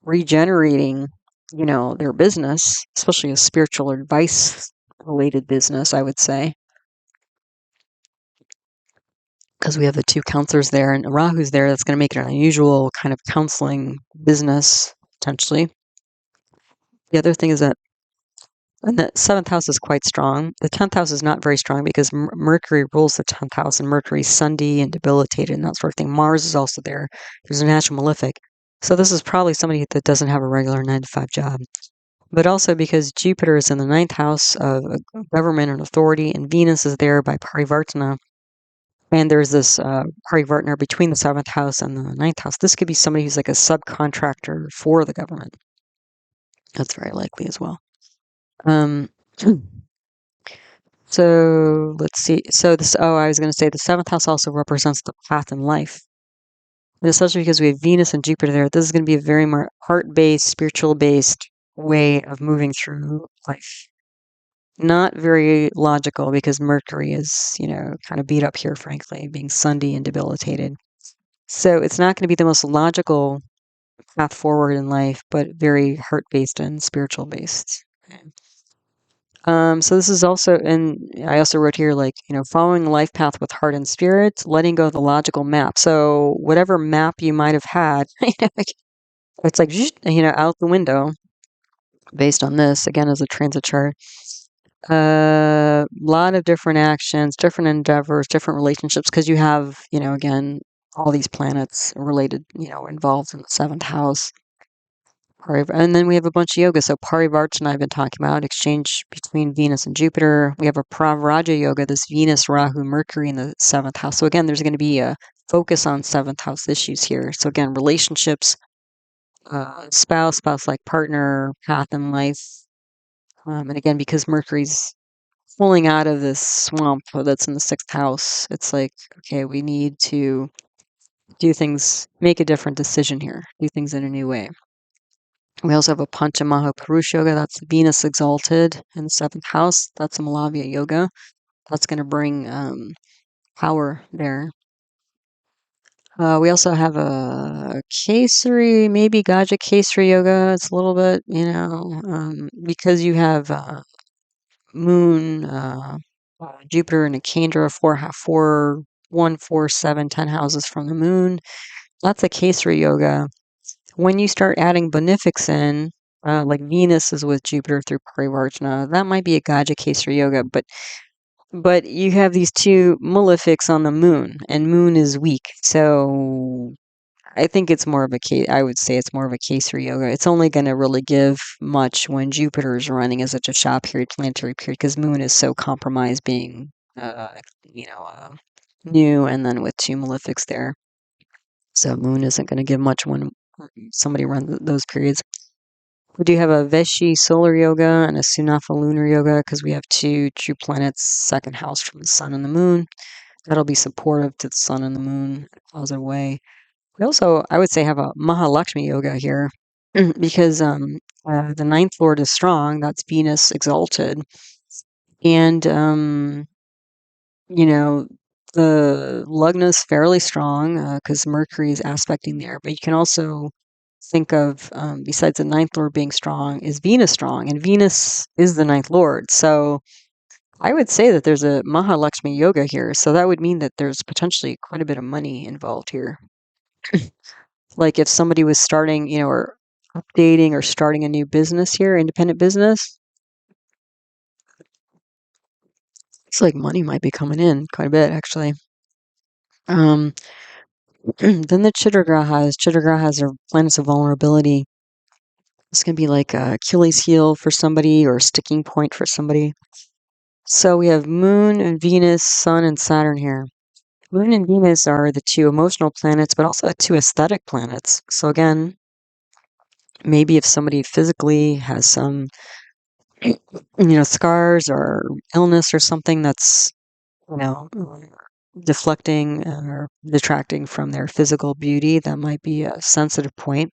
regenerating, their business, especially a spiritual advice-related business, I would say. Because we have the 2 counselors there and Rahu's there, that's going to make it an unusual kind of counseling business, potentially. The other thing is that and the 7th house is quite strong. The 10th house is not very strong because Mercury rules the 10th house, and Mercury's Sunday and debilitated and that sort of thing. Mars is also there. There's a natural malefic. So this is probably somebody that doesn't have a regular 9-to-5 job. But also because Jupiter is in the 9th house of government and authority, and Venus is there by parivartana. And there's this parivartana between the 7th house and the 9th house. This could be somebody who's like a subcontractor for the government. That's very likely as well. So let's see. So I was going to say the 7th house also represents the path in life. And especially because we have Venus and Jupiter there, this is going to be a very more heart-based, spiritual-based way of moving through life. Not very logical because Mercury is, kind of beat up here, frankly, being Sunday and debilitated. So it's not going to be the most logical path forward in life, but very heart-based and spiritual-based. Okay. So this is also, and I also wrote here, like, following a life path with heart and spirit, letting go of the logical map. So whatever map you might have had, it's like, out the window based on this, again, as a transit chart. A lot of different actions, different endeavors, different relationships, because you have, again, all these planets related, involved in the seventh house. And then we have a bunch of yoga. So parivartana I've been talking about, exchange between Venus and Jupiter. We have a pravraja yoga, this Venus, Rahu, Mercury in the seventh house. So again, there's going to be a focus on seventh house issues here. So again, relationships, spouse-like partner, path in life. And again, because Mercury's pulling out of this swamp that's in the sixth house, it's like, okay, we need to do things, make a different decision here, do things in a new way. We also have a pancha Mahapurush yoga. That's Venus exalted in the seventh house. That's a Malavya yoga. That's going to bring power there. We also have a Kesari, maybe Gaja Kesari yoga. It's a little bit, because you have Moon, Jupiter, and a Kendra, 1, 4, 7, 10 houses from the Moon. That's a Kesari yoga. When you start adding benefics in, like Venus is with Jupiter through parivartana, that might be a Gaja Kesari yoga, but you have these two malefics on the Moon, and Moon is weak. So I think it's more of I would say it's more of a Kesari yoga. It's only going to really give much when Jupiter is running as a dasha period, planetary period, because Moon is so compromised being, new, and then with two malefics there. So Moon isn't going to give much when somebody runs those periods. We do have a Veshi solar yoga and a Sunafa lunar yoga because we have two true planets, second house from the sun and the moon. That'll be supportive to the sun and the moon in a positive way. We also, I would say, have a Mahalakshmi yoga here because the ninth lord is strong. That's Venus exalted. And, the Lugna is fairly strong because Mercury is aspecting there. But you can also think of, besides the ninth lord being strong, is Venus strong? And Venus is the ninth lord. So I would say that there's a Mahalakshmi yoga here. So that would mean that there's potentially quite a bit of money involved here. Like if somebody was starting, or updating or starting a new business here, independent business, it's like money might be coming in quite a bit, actually. Then the chidra grahas. Chidra grahas are planets of vulnerability. It's going to be like a Achilles heel for somebody or a sticking point for somebody. So we have Moon and Venus, Sun and Saturn here. Moon and Venus are the two emotional planets, but also the two aesthetic planets. So again, maybe if somebody physically has some, scars or illness or something that's, deflecting or detracting from their physical beauty, that might be a sensitive point.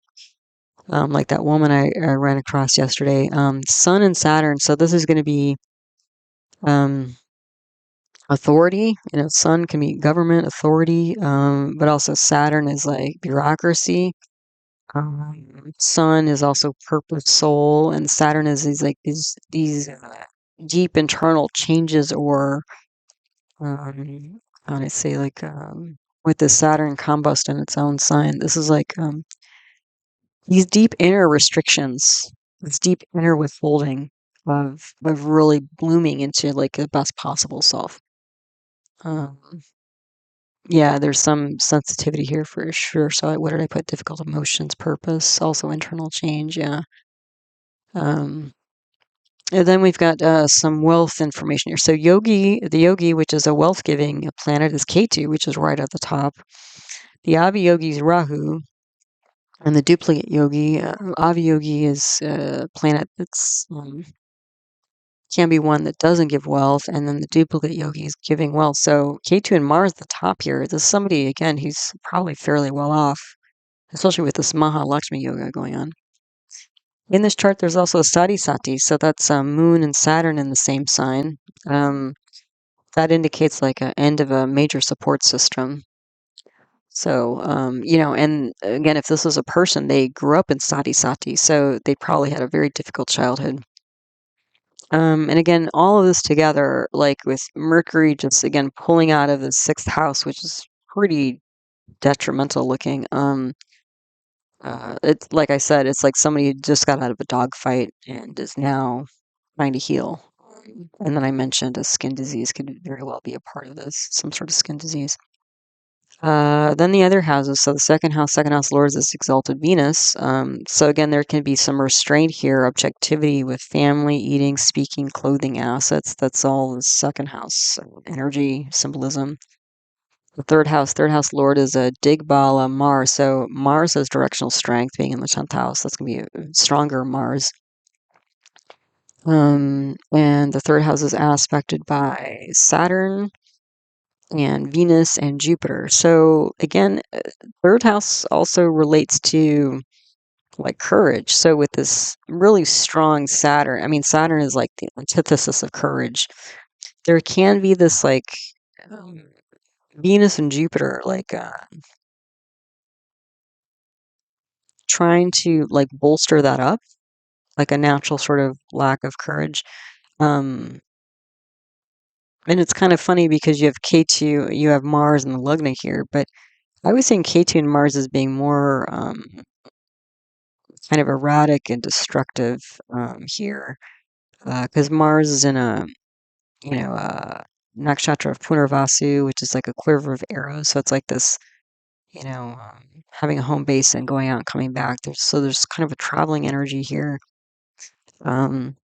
Like that woman I ran across yesterday. Sun and Saturn. So this is going to be authority. Sun can be government authority, but also Saturn is like bureaucracy. Sun is also purpose, soul, and Saturn is these deep internal changes, or how do I say, like with the Saturn combust in its own sign. This is like these deep inner restrictions, this deep inner withholding of really blooming into like the best possible self. Um, yeah, there's some sensitivity here for sure. So what did I put? Difficult emotions, purpose, also internal change. Yeah. Um, and then we've got some wealth information here. So the yogi, which is a wealth giving planet, is Ketu, which is right at the top. The Avi yogi is Rahu, and the duplicate yogi, Avi yogi, is a planet that's can be one that doesn't give wealth, and then the duplicate yogi is giving wealth. So Ketu and Mars at the top here. This is somebody, again, who's probably fairly well off, especially with this Mahalakshmi yoga going on. In this chart, there's also a Sadhisati, so that's Moon and Saturn in the same sign. That indicates like an end of a major support system. So, and again, if this was a person, they grew up in sati sati, so they probably had a very difficult childhood. And again, all of this together, like with Mercury just again pulling out of the sixth house, which is pretty detrimental looking. It's like I said, it's like somebody just got out of a dog fight and is now trying to heal. And then I mentioned a skin disease could very well be a part of this, some sort of skin disease. Then the other houses. So the second house lord is this exalted Venus. So again, there can be some restraint here, objectivity with family, eating, speaking, clothing, assets. That's all the second house energy symbolism. The third house lord is a Digbala Mars. So Mars has directional strength being in the 10th house. That's going to be a stronger Mars. And the third house is aspected by Saturn and Venus and Jupiter. So again, third house also relates to like courage. So with this really strong Saturn, I mean, Saturn is like the antithesis of courage. There can be this like um, Venus and Jupiter, like trying to like bolster that up, like a natural sort of lack of courage. Um, and it's kind of funny because you have K2, you have Mars and the Lugna here, but I was seeing K2 and Mars as being more kind of erratic and destructive here, because Mars is in a nakshatra of Punarvasu, which is like a quiver of arrows. So it's like this, having a home base and going out and coming back. There's kind of a traveling energy here. Um,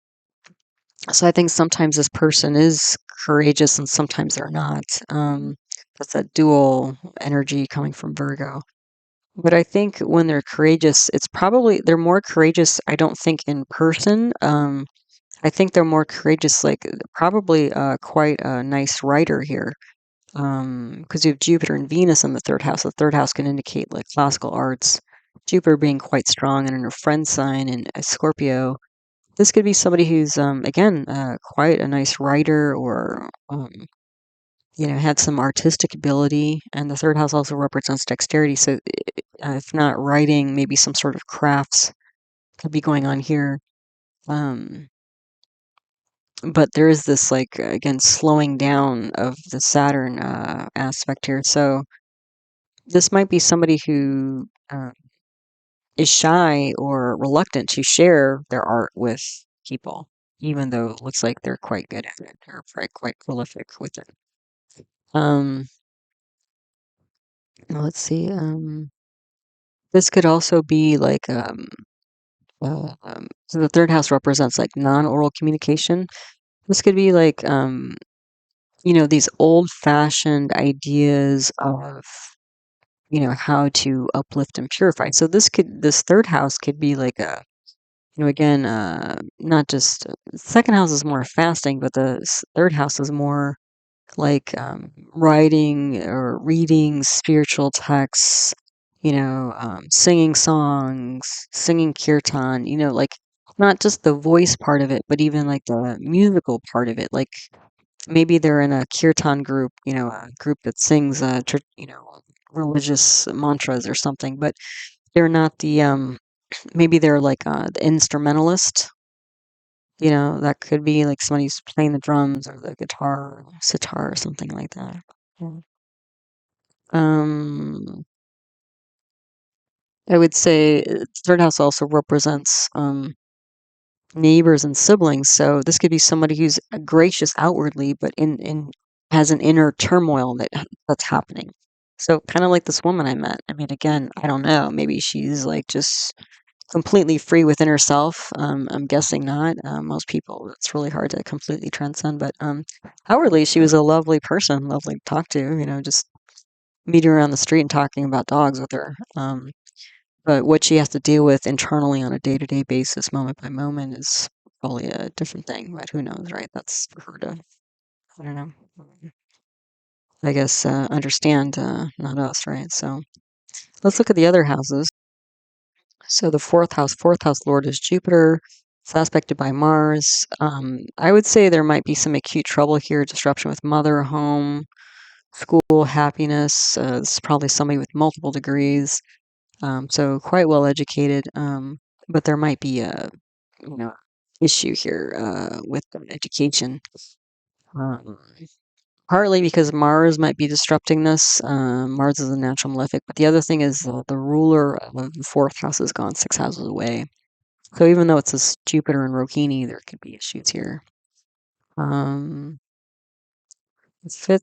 so I think sometimes this person is courageous and sometimes they're not. That's that dual energy coming from Virgo. But I think when they're courageous, they're more courageous, I don't think in person. I think they're more courageous, like probably quite a nice writer here. Because you have Jupiter and Venus in the third house. The third house can indicate like classical arts. Jupiter being quite strong and in her friend sign in Scorpio. This could be somebody who's again quite a nice writer or had some artistic ability. And the third house also represents dexterity. So if not writing, maybe some sort of crafts could be going on here. But there is this like again slowing down of the Saturn aspect here. So this might be somebody who is shy or reluctant to share their art with people, even though it looks like they're quite good at it or quite prolific with it. Um, let's see. This could also be like so the third house represents like non-oral communication. This could be like these old-fashioned ideas of how to uplift and purify. So this third house could be like a again not just second house is more fasting, but the third house is more like writing or reading spiritual texts, singing songs, singing kirtan, like not just the voice part of it, but even like the musical part of it. Like maybe they're in a kirtan group, a group that sings, religious mantras or something, but they're not maybe they're like the instrumentalist. That could be like somebody who's playing the drums or the guitar, or sitar, or something like that. Yeah. Um, I would say third house also represents neighbors and siblings. So this could be somebody who's gracious outwardly, but in has an inner turmoil that's happening. So kind of like this woman I met. I mean, again, I don't know. Maybe she's like just completely free within herself. I'm guessing not. Most people, it's really hard to completely transcend. But outwardly, she was a lovely person, lovely to talk to. Just meeting her on the street and talking about dogs with her. But what she has to deal with internally on a day-to-day basis, moment by moment, is probably a different thing. But who knows, right? That's for her to, I don't know, I guess, understand, not us, right? So let's look at the other houses. So the fourth house lord is Jupiter. It's aspected by Mars. I would say there might be some acute trouble here, disruption with mother, home, school, happiness. This is probably somebody with multiple degrees, so quite well educated. But there might be a, you know, issue here with the education. Um, Partly because Mars might be disrupting this. Mars is a natural malefic, but the other thing is the ruler of the fourth house has gone 6 houses away. So even though it's this Jupiter and Rohini, there could be issues here. Um, fifth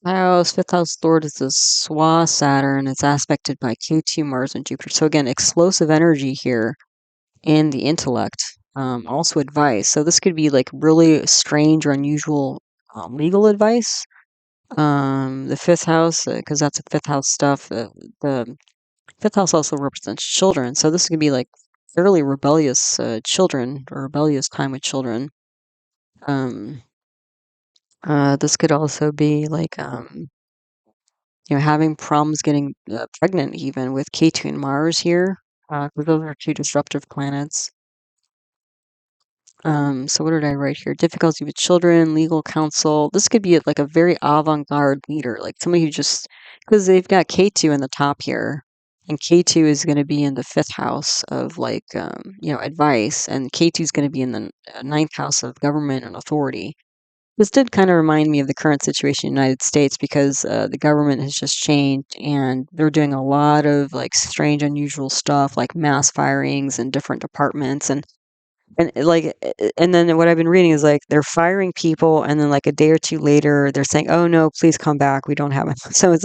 house lord is the Swa Saturn. It's aspected by K2, Mars, and Jupiter. So again, explosive energy here and the intellect. Also advice. So this could be like really strange or unusual legal advice. The fifth house, because that's a fifth house stuff. The fifth house also represents children, so this could be like fairly rebellious children or rebellious time with children. Um, this could also be like having problems getting pregnant, even with K2 and Mars here, because those are two disruptive planets. So what did I write here? Difficulty with children, legal counsel. This could be like a very avant-garde leader, like somebody who just, because they've got K2 in the top here, and K2 is going to be in the fifth house of like, advice, and K2 is going to be in the ninth house of government and authority. This did kind of remind me of the current situation in the United States because the government has just changed and they're doing a lot of like strange, unusual stuff like mass firings in different departments and then what I've been reading is like they're firing people, and then like a day or two later, they're saying, "Oh no, please come back. We don't have it." So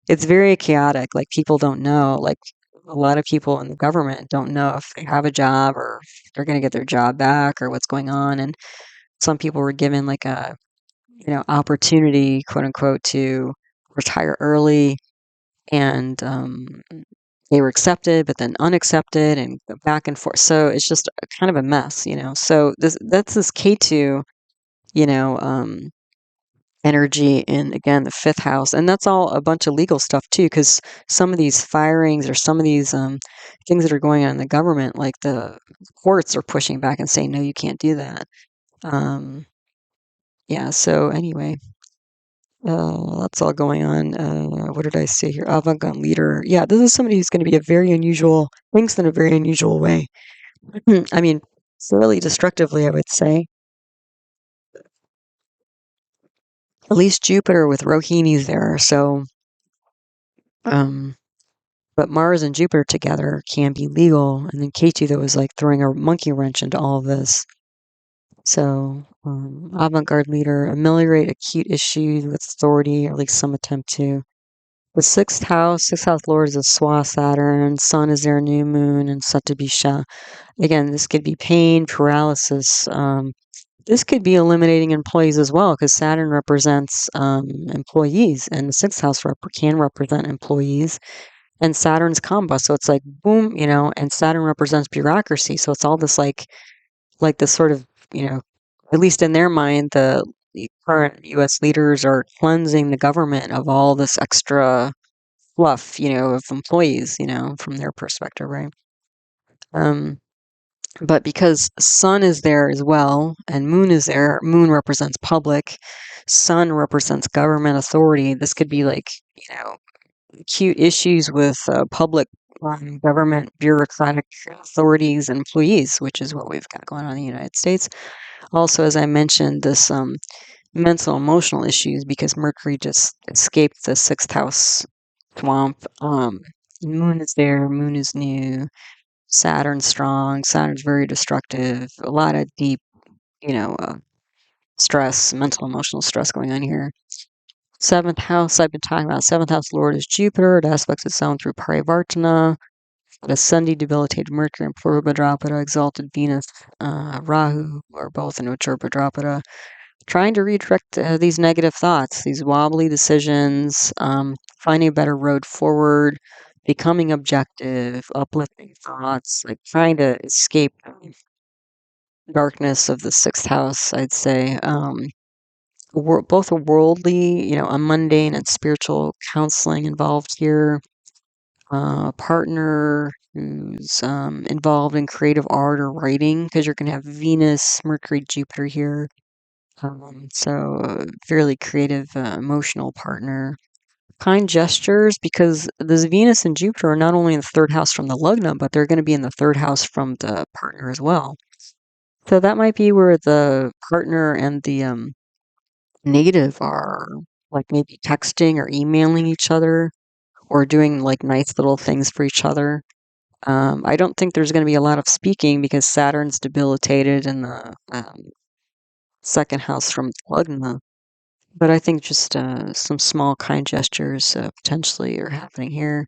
it's very chaotic. Like people don't know. Like a lot of people in the government don't know if they have a job or if they're going to get their job back or what's going on. And some people were given like a opportunity, quote unquote, to retire early, and they were accepted, but then unaccepted, and go back and forth. So it's just kind of a mess. So that's this K2, you know, um, energy in again the fifth house, and that's all a bunch of legal stuff too. Because some of these firings or some of these things that are going on in the government, like the courts are pushing back and saying, no, you can't do that. Um, yeah. So anyway. That's all going on. What did I say here? Avant-garde leader. Yeah, this is somebody who's going to be a very unusual, thinks in a very unusual way. I mean, fairly destructively, I would say. At least Jupiter with Rohini's there. So, um, but Mars and Jupiter together can be legal. And then K2, though, is like throwing a monkey wrench into all of this. So, avant-garde leader, ameliorate acute issues with authority, or at least some attempt to. The sixth house lord is a Swa Saturn, Sun is their new moon, and Satabisha. Again, this could be pain, paralysis. This could be eliminating employees as well, because Saturn represents employees, and the sixth house can represent employees, and Saturn's Kumbha. So it's like boom, and Saturn represents bureaucracy. So it's all this like this sort of, at least in their mind, the current U.S. leaders are cleansing the government of all this extra fluff, of employees, from their perspective, right? Um, but because Sun is there as well, and Moon is there, Moon represents public, Sun represents government authority. This could be like, acute issues with public government bureaucratic authorities and employees, which is what we've got going on in the United States. Also, as I mentioned, this mental emotional issues because Mercury just escaped the sixth house swamp. Moon is there, Moon is new, Saturn's strong, Saturn's very destructive, a lot of deep, you know, uh, stress, mental emotional stress going on here. Seventh house, I've been talking about. Seventh house Lord is Jupiter. It aspects its own through parivartana. The Sunday debilitated Mercury and Purva exalted Venus, Rahu, or both in Uchtra trying to redirect these negative thoughts, these wobbly decisions, finding a better road forward, becoming objective, uplifting thoughts, like trying to escape darkness of the sixth house, I'd say. Both a worldly, a mundane and spiritual counseling involved here. A partner who's involved in creative art or writing, because you're going to have Venus, Mercury, Jupiter here. So fairly creative, emotional partner. Kind gestures, because this Venus and Jupiter are not only in the third house from the lugna, but they're going to be in the third house from the partner as well. So that might be where the partner and the native are, like, maybe texting or emailing each other or doing like nice little things for each other. I don't think there's going to be a lot of speaking because Saturn's debilitated in the second house from lugna. But I think just some small kind gestures potentially are happening here.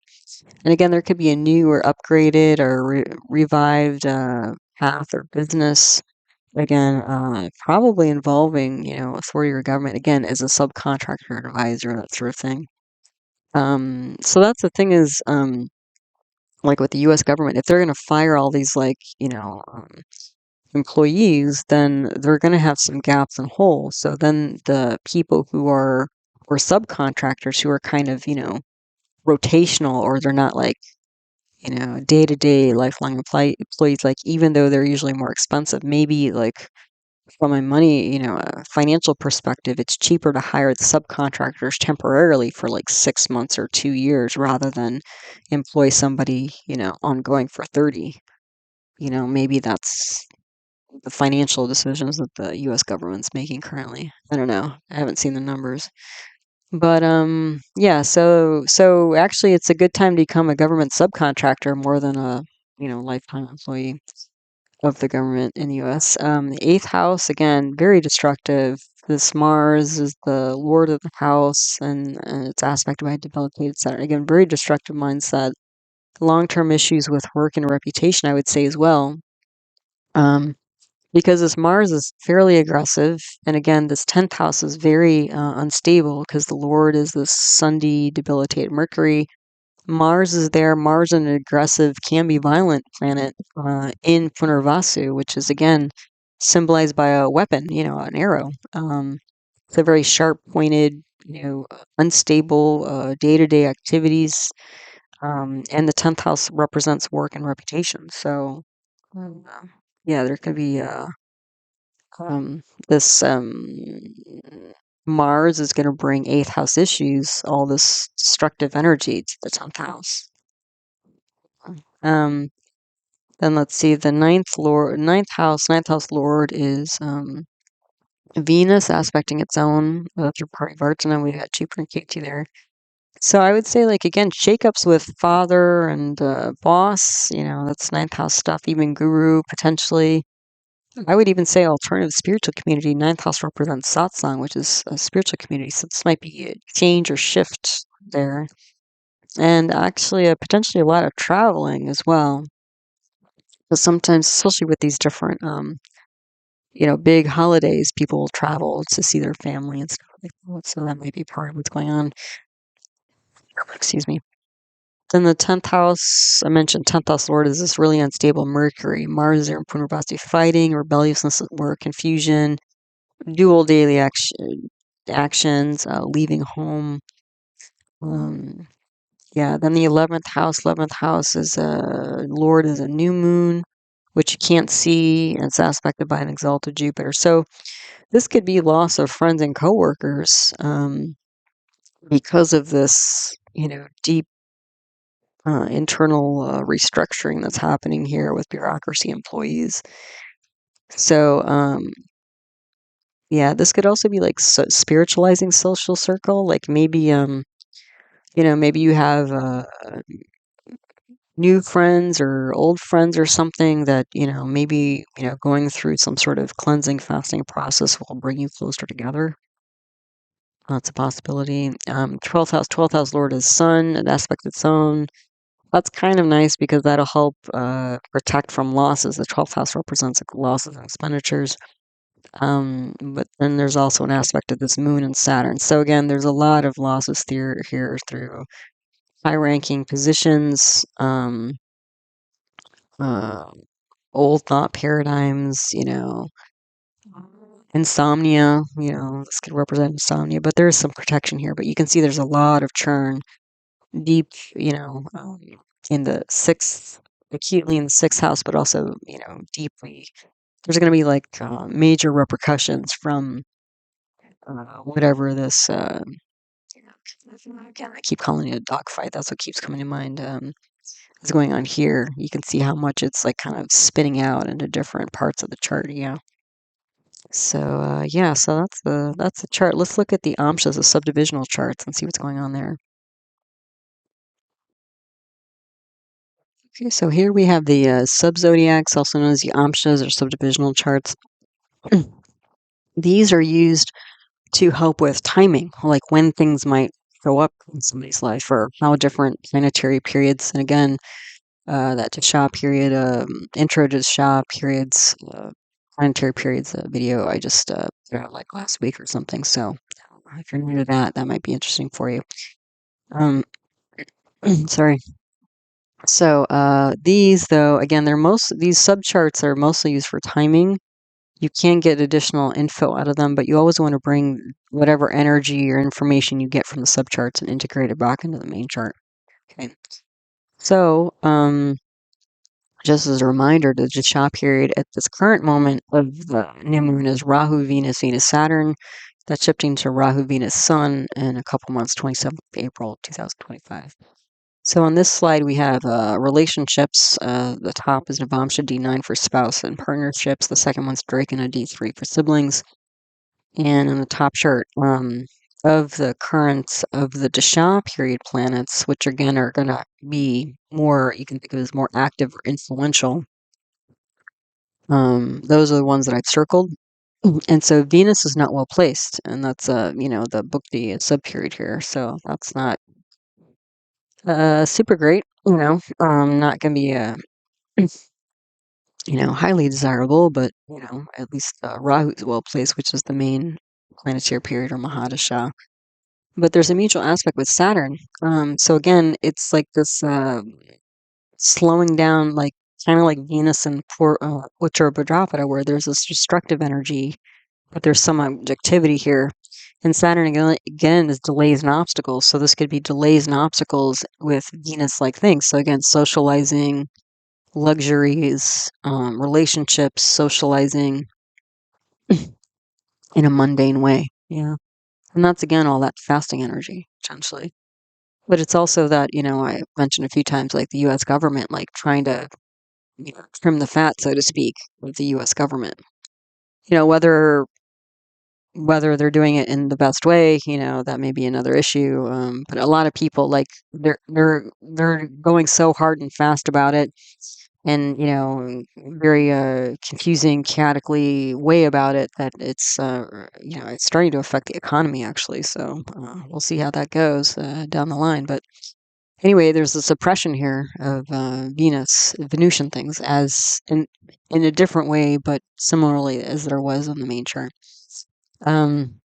And again, there could be a new or upgraded or revived path or business. Again, probably involving, authority or government, again, as a subcontractor, advisor, that sort of thing. So that's the thing is, like with the US government, if they're going to fire all these, like, employees, then they're going to have some gaps and holes. So then the people who are, or subcontractors who are kind of, rotational, or they're not like, day to day lifelong employees, like, even though they're usually more expensive, maybe like from a money, a financial perspective, it's cheaper to hire the subcontractors temporarily for like 6 months or 2 years rather than employ somebody, ongoing for 30. Maybe that's the financial decisions that the US government's making currently. I don't know. I haven't seen the numbers. But yeah, so actually it's a good time to become a government subcontractor more than a, lifetime employee of the government in the US. The eighth house, again, very destructive. This Mars is the lord of the house, and it's aspected by debilitated Saturn. Again, very destructive mindset. Long-term issues with work and reputation, I would say as well. Because this Mars is fairly aggressive, and again, this 10th house is very unstable because the Lord is this Sunday debilitated Mercury. Mars is there. Mars, an aggressive, can be violent planet in Punarvasu, which is again symbolized by a weapon, an arrow. It's a very sharp pointed, unstable day-to-day activities. And the 10th house represents work and reputation. So, yeah, there could be this Mars is going to bring eighth house issues, all this destructive energy to the 10th house. Um, then let's see, the ninth house lord is Venus aspecting its own through parivartana. We got Jupiter and Ketu there. So I would say, like, again, shakeups with father and boss, that's ninth house stuff, even guru potentially. I would even say alternative spiritual community. Ninth house represents satsang, which is a spiritual community. So this might be a change or shift there. And actually, potentially a lot of traveling as well. Because sometimes, especially with these different, big holidays, people will travel to see their family and stuff like that. So that might be part of what's going on. Excuse me. Then the 10th house, I mentioned 10th house lord is this really unstable Mercury. Mars is there in Punarvasti, fighting, rebelliousness at work, confusion, dual daily actions, leaving home. Yeah, then the 11th house. 11th house is Lord is a new moon, which you can't see, and it's aspected by an exalted Jupiter. So this could be loss of friends and coworkers because of this, deep internal restructuring that's happening here with bureaucracy employees. So yeah, this could also be like spiritualizing social circle. Like maybe maybe you have new friends or old friends or something that, maybe, going through some sort of cleansing, fasting process will bring you closer together. That's a possibility. 12th house lord is sun, an aspect its own. That's kind of nice because that'll help protect from losses. The 12th house represents losses and expenditures. But then there's also an aspect of this moon and Saturn. So again, there's a lot of losses here through high-ranking positions, uh, old thought paradigms, insomnia, this could represent insomnia, but there is some protection here. But you can see there's a lot of churn deep, in the sixth, acutely in the sixth house, but also, deeply. There's going to be like major repercussions from whatever this. Again, I keep calling it a dogfight. That's what keeps coming to mind. Is going on here. You can see how much it's like kind of spinning out into different parts of the chart. Yeah. So yeah, so that's the chart. Let's look at the amshas, the subdivisional charts, and see what's going on there. Okay, so here we have the sub-zodiacs, also known as the amshas or subdivisional charts. These are used to help with timing, like when things might show up in somebody's life or how different planetary periods. And again, that dasha period, intro to dasha periods, planetary periods video I just put out like last week or something. So if you're new to that, that might be interesting for you. Um, sorry. So these, though, again, these subcharts are mostly used for timing. You can get additional info out of them, but you always want to bring whatever energy or information you get from the subcharts and integrate it back into the main chart. Okay. So just as a reminder, the Jasha period at this current moment of the new moon is Rahu, Venus, Venus, Saturn. That's shifting to Rahu, Venus, Sun in a couple months, 27th of April, 2025. So on this slide, we have relationships. The top is Navamsha D9 for spouse and partnerships. The second one's Drakana D3 for siblings. And in the top chart of the currents of the Dasha period planets, which again are going to be more, you can think of as more active or influential. Those are the ones that I've circled. And so Venus is not well placed, and that's the Bhukti sub period here. So that's not super great, not going to be highly desirable, but at least Rahu is well placed, which is the main planetary period or Mahadasha. But there's a mutual aspect with Saturn. So again, it's like this slowing down, like kind of like Venus and Uttara Bhadrapada, where there's this destructive energy, but there's some objectivity here. And Saturn again is delays and obstacles. So this could be delays and obstacles with Venus-like things. So again, socializing, luxuries, relationships, socializing in a mundane way. Yeah. And that's again all that fasting energy, potentially. But it's also that, I mentioned a few times, like the US government, like trying to, trim the fat, so to speak, with the US government. Whether they're doing it in the best way, that may be another issue. But a lot of people, like, they're going so hard and fast about it, and very confusing, chaotically way about it, that it's starting to affect the economy actually. So we'll see how that goes down the line. But anyway, there's a suppression here of Venusian things, as in a different way, but similarly as there was on the main chart. And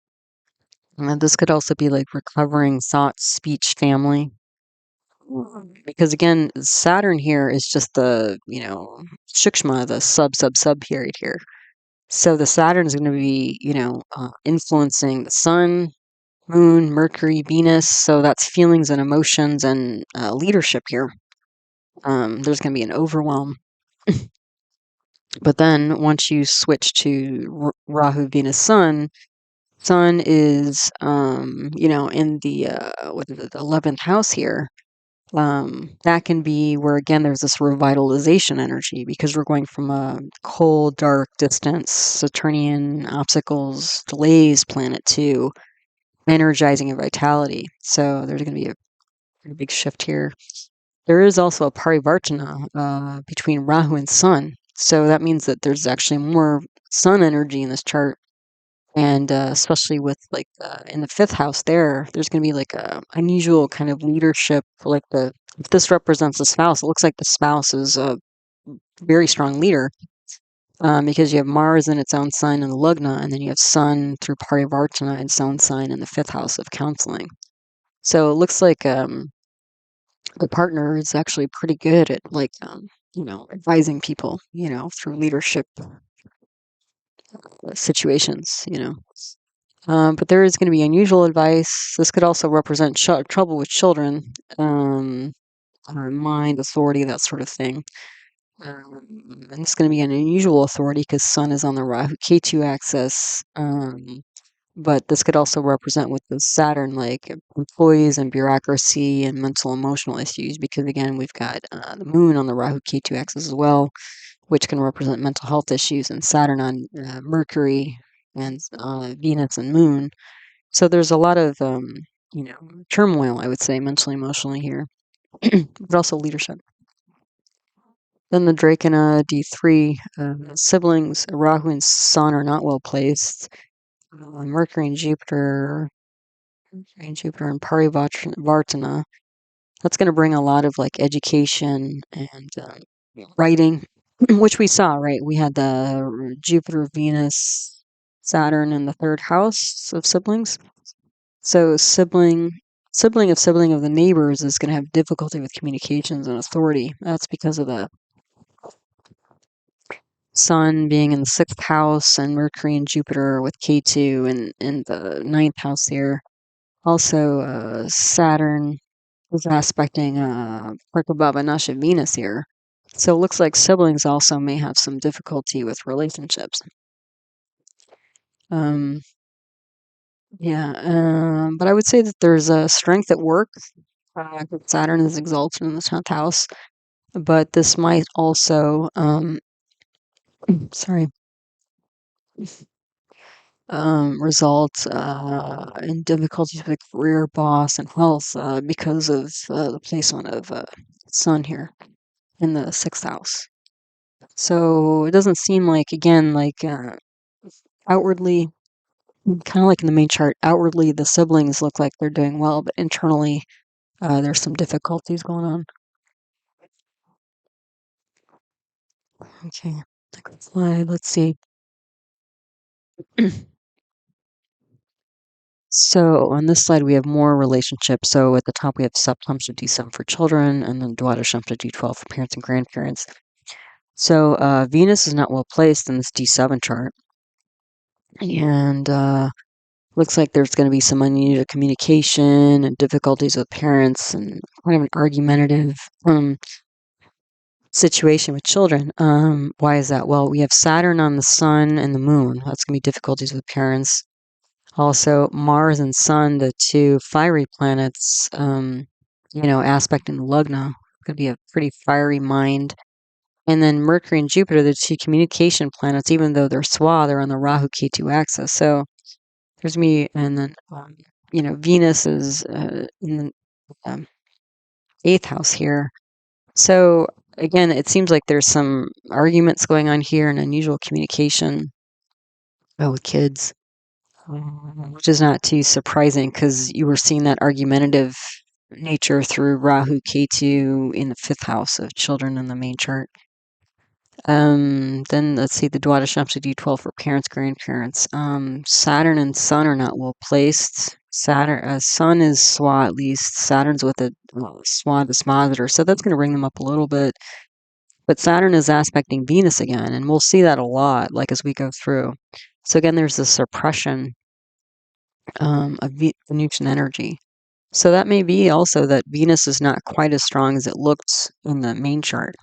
this could also be like recovering thought, speech, family. Because again, Saturn here is just the, Shukshma, the sub period here. So the Saturn is going to be, influencing the Sun, Moon, Mercury, Venus. So that's feelings and emotions and leadership here. There's going to be an overwhelm. But then once you switch to Rahu, Venus, Sun, Sun is, in the, what is it, the 11th house here. That can be where, again, there's this revitalization energy, because we're going from a cold, dark, distant, Saturnian obstacles, delays planet to energizing and vitality. So there's going to be a pretty big shift here. There is also a parivartana between Rahu and Sun. So that means that there's actually more Sun energy in this chart. And especially with like in the 5th house there's going to be like a unusual kind of leadership. Like if this represents a spouse, it looks like the spouse is a very strong leader, because you have Mars in its own sign in the Lugna, and then you have Sun through Parivartana in its own sign in the 5th house of counseling. So it looks like the partner is actually pretty good at like advising people, through leadership situations, but there is going to be unusual advice. This could also represent trouble with children, or mind, authority, that sort of thing. And it's going to be an unusual authority because Sun is on the Rahu Ketu axis. But this could also represent with the Saturn, like employees and bureaucracy and mental emotional issues, because again, we've got the moon on the Rahu Ketu axis as well, which can represent mental health issues, and Saturn on Mercury and Venus and Moon. So there's a lot of, turmoil, I would say, mentally, emotionally here, but also leadership. Then the Drakena D3 siblings, Rahu and Sun are not well placed. Mercury and Jupiter and parivartana. That's going to bring a lot of like education and writing, which we saw, right? We had the Jupiter, Venus, Saturn in the third house of siblings. So sibling of the neighbors is going to have difficulty with communications and authority. That's because of the Sun being in the sixth house and Mercury and Jupiter with K2 in the ninth house here. Also, Saturn is aspecting bhava nasha Venus here. So it looks like siblings also may have some difficulty with relationships. But I would say that there's a strength at work. Saturn is exalted in the 10th house, but this might also, result in difficulties with a career, boss, and health because of the placement of Sun here in the 6th house. So it doesn't seem like, again, like outwardly, kind of like in the main chart, outwardly the siblings look like they're doing well, but internally there's some difficulties going on. Okay, next slide. Let's see. So on this slide, we have more relationships. So at the top, we have Satamsha D7 for children, and then Dwadashamsha D12 for parents and grandparents. So Venus is not well placed in this D7 chart, and looks like there's going to be some unusual communication and difficulties with parents, and kind of an argumentative situation with children. Why is that? Well, we have Saturn on the Sun and the Moon. That's going to be difficulties with parents. Also, Mars and Sun, the two fiery planets, aspect in Lugna, could be a pretty fiery mind. And then Mercury and Jupiter, the two communication planets, even though they're Swa, they're on the Rahu Ketu axis. So there's me, and then, Venus is in the eighth house here. So again, it seems like there's some arguments going on here and unusual communication with kids. Which is not too surprising because you were seeing that argumentative nature through Rahu Ketu in the 5th house of children in the main chart. Then let's see the Dwadashamsa D12 for parents, grandparents. Saturn and Sun are not well placed. Sun is Swa at least. Saturn's with a Swa Dispositor, so that's going to bring them up a little bit. But Saturn is aspecting Venus again, and we'll see that a lot, like as we go through. So again, there's the suppression of Venusian energy. So that may be also that Venus is not quite as strong as it looked in the main chart.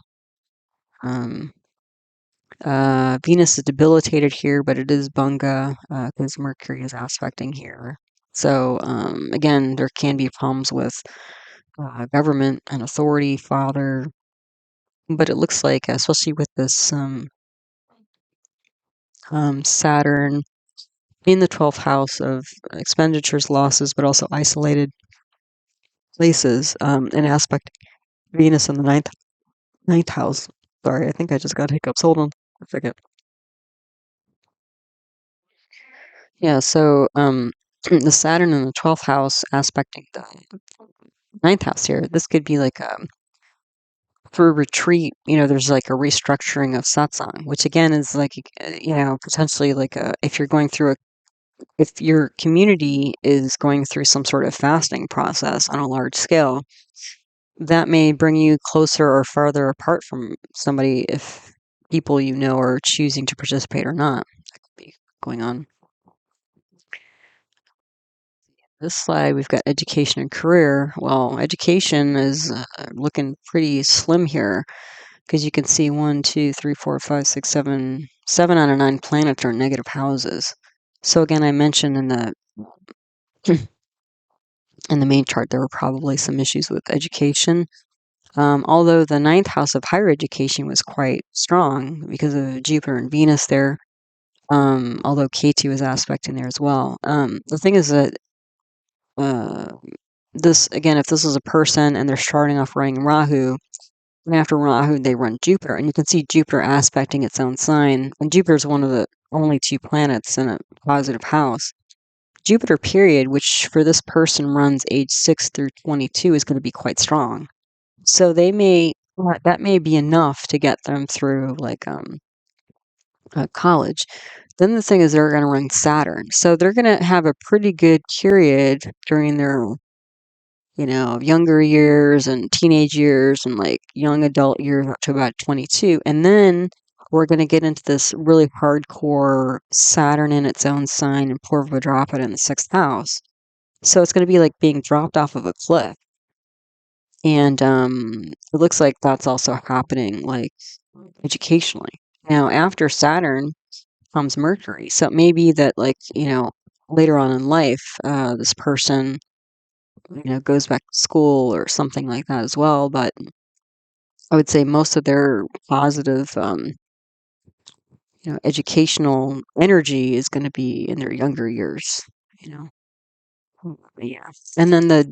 Venus is debilitated here, but it is Bunga because Mercury is aspecting here. So again, there can be problems with government and authority, father. But it looks like, especially with this Saturn in the 12th house of expenditures, losses, but also isolated places, and aspect Venus in the ninth house. Sorry, I think I just got hiccups. Hold on a second. Yeah, so the Saturn in the 12th house aspecting the ninth house here. This could be like for a retreat, there's like a restructuring of satsang, which again is like, potentially like if you're going through if your community is going through some sort of fasting process on a large scale, that may bring you closer or farther apart from somebody if people are choosing to participate or not. That could be going on. This slide, we've got education and career. Well, education is looking pretty slim here because you can see 1, 2, 3, 4, 5, 6, 7 out of 9 planets are negative houses. So again, I mentioned in the in the main chart there were probably some issues with education. Although the ninth house of higher education was quite strong because of Jupiter and Venus there. Although Ketu was aspect in there as well. The thing is that uh, this again, if this is a person and they're starting off running Rahu, and after Rahu they run Jupiter, and you can see Jupiter aspecting its own sign, and Jupiter is one of the only two planets in a positive house. Jupiter period, which for this person runs age 6 through 22, is going to be quite strong. So they may that may be enough to get them through like college. Then the thing is they're going to run Saturn. So they're going to have a pretty good period during their, younger years and teenage years and like young adult years up to about 22. And then we're going to get into this really hardcore Saturn in its own sign and Purva Dropa in the sixth house. So it's going to be like being dropped off of a cliff. And it looks like that's also happening like educationally. Now, after Saturn comes Mercury. So it may be that, like, later on in life, this person, goes back to school or something like that as well. But I would say most of their positive, educational energy is going to be in their younger years, you know. Yeah. And then the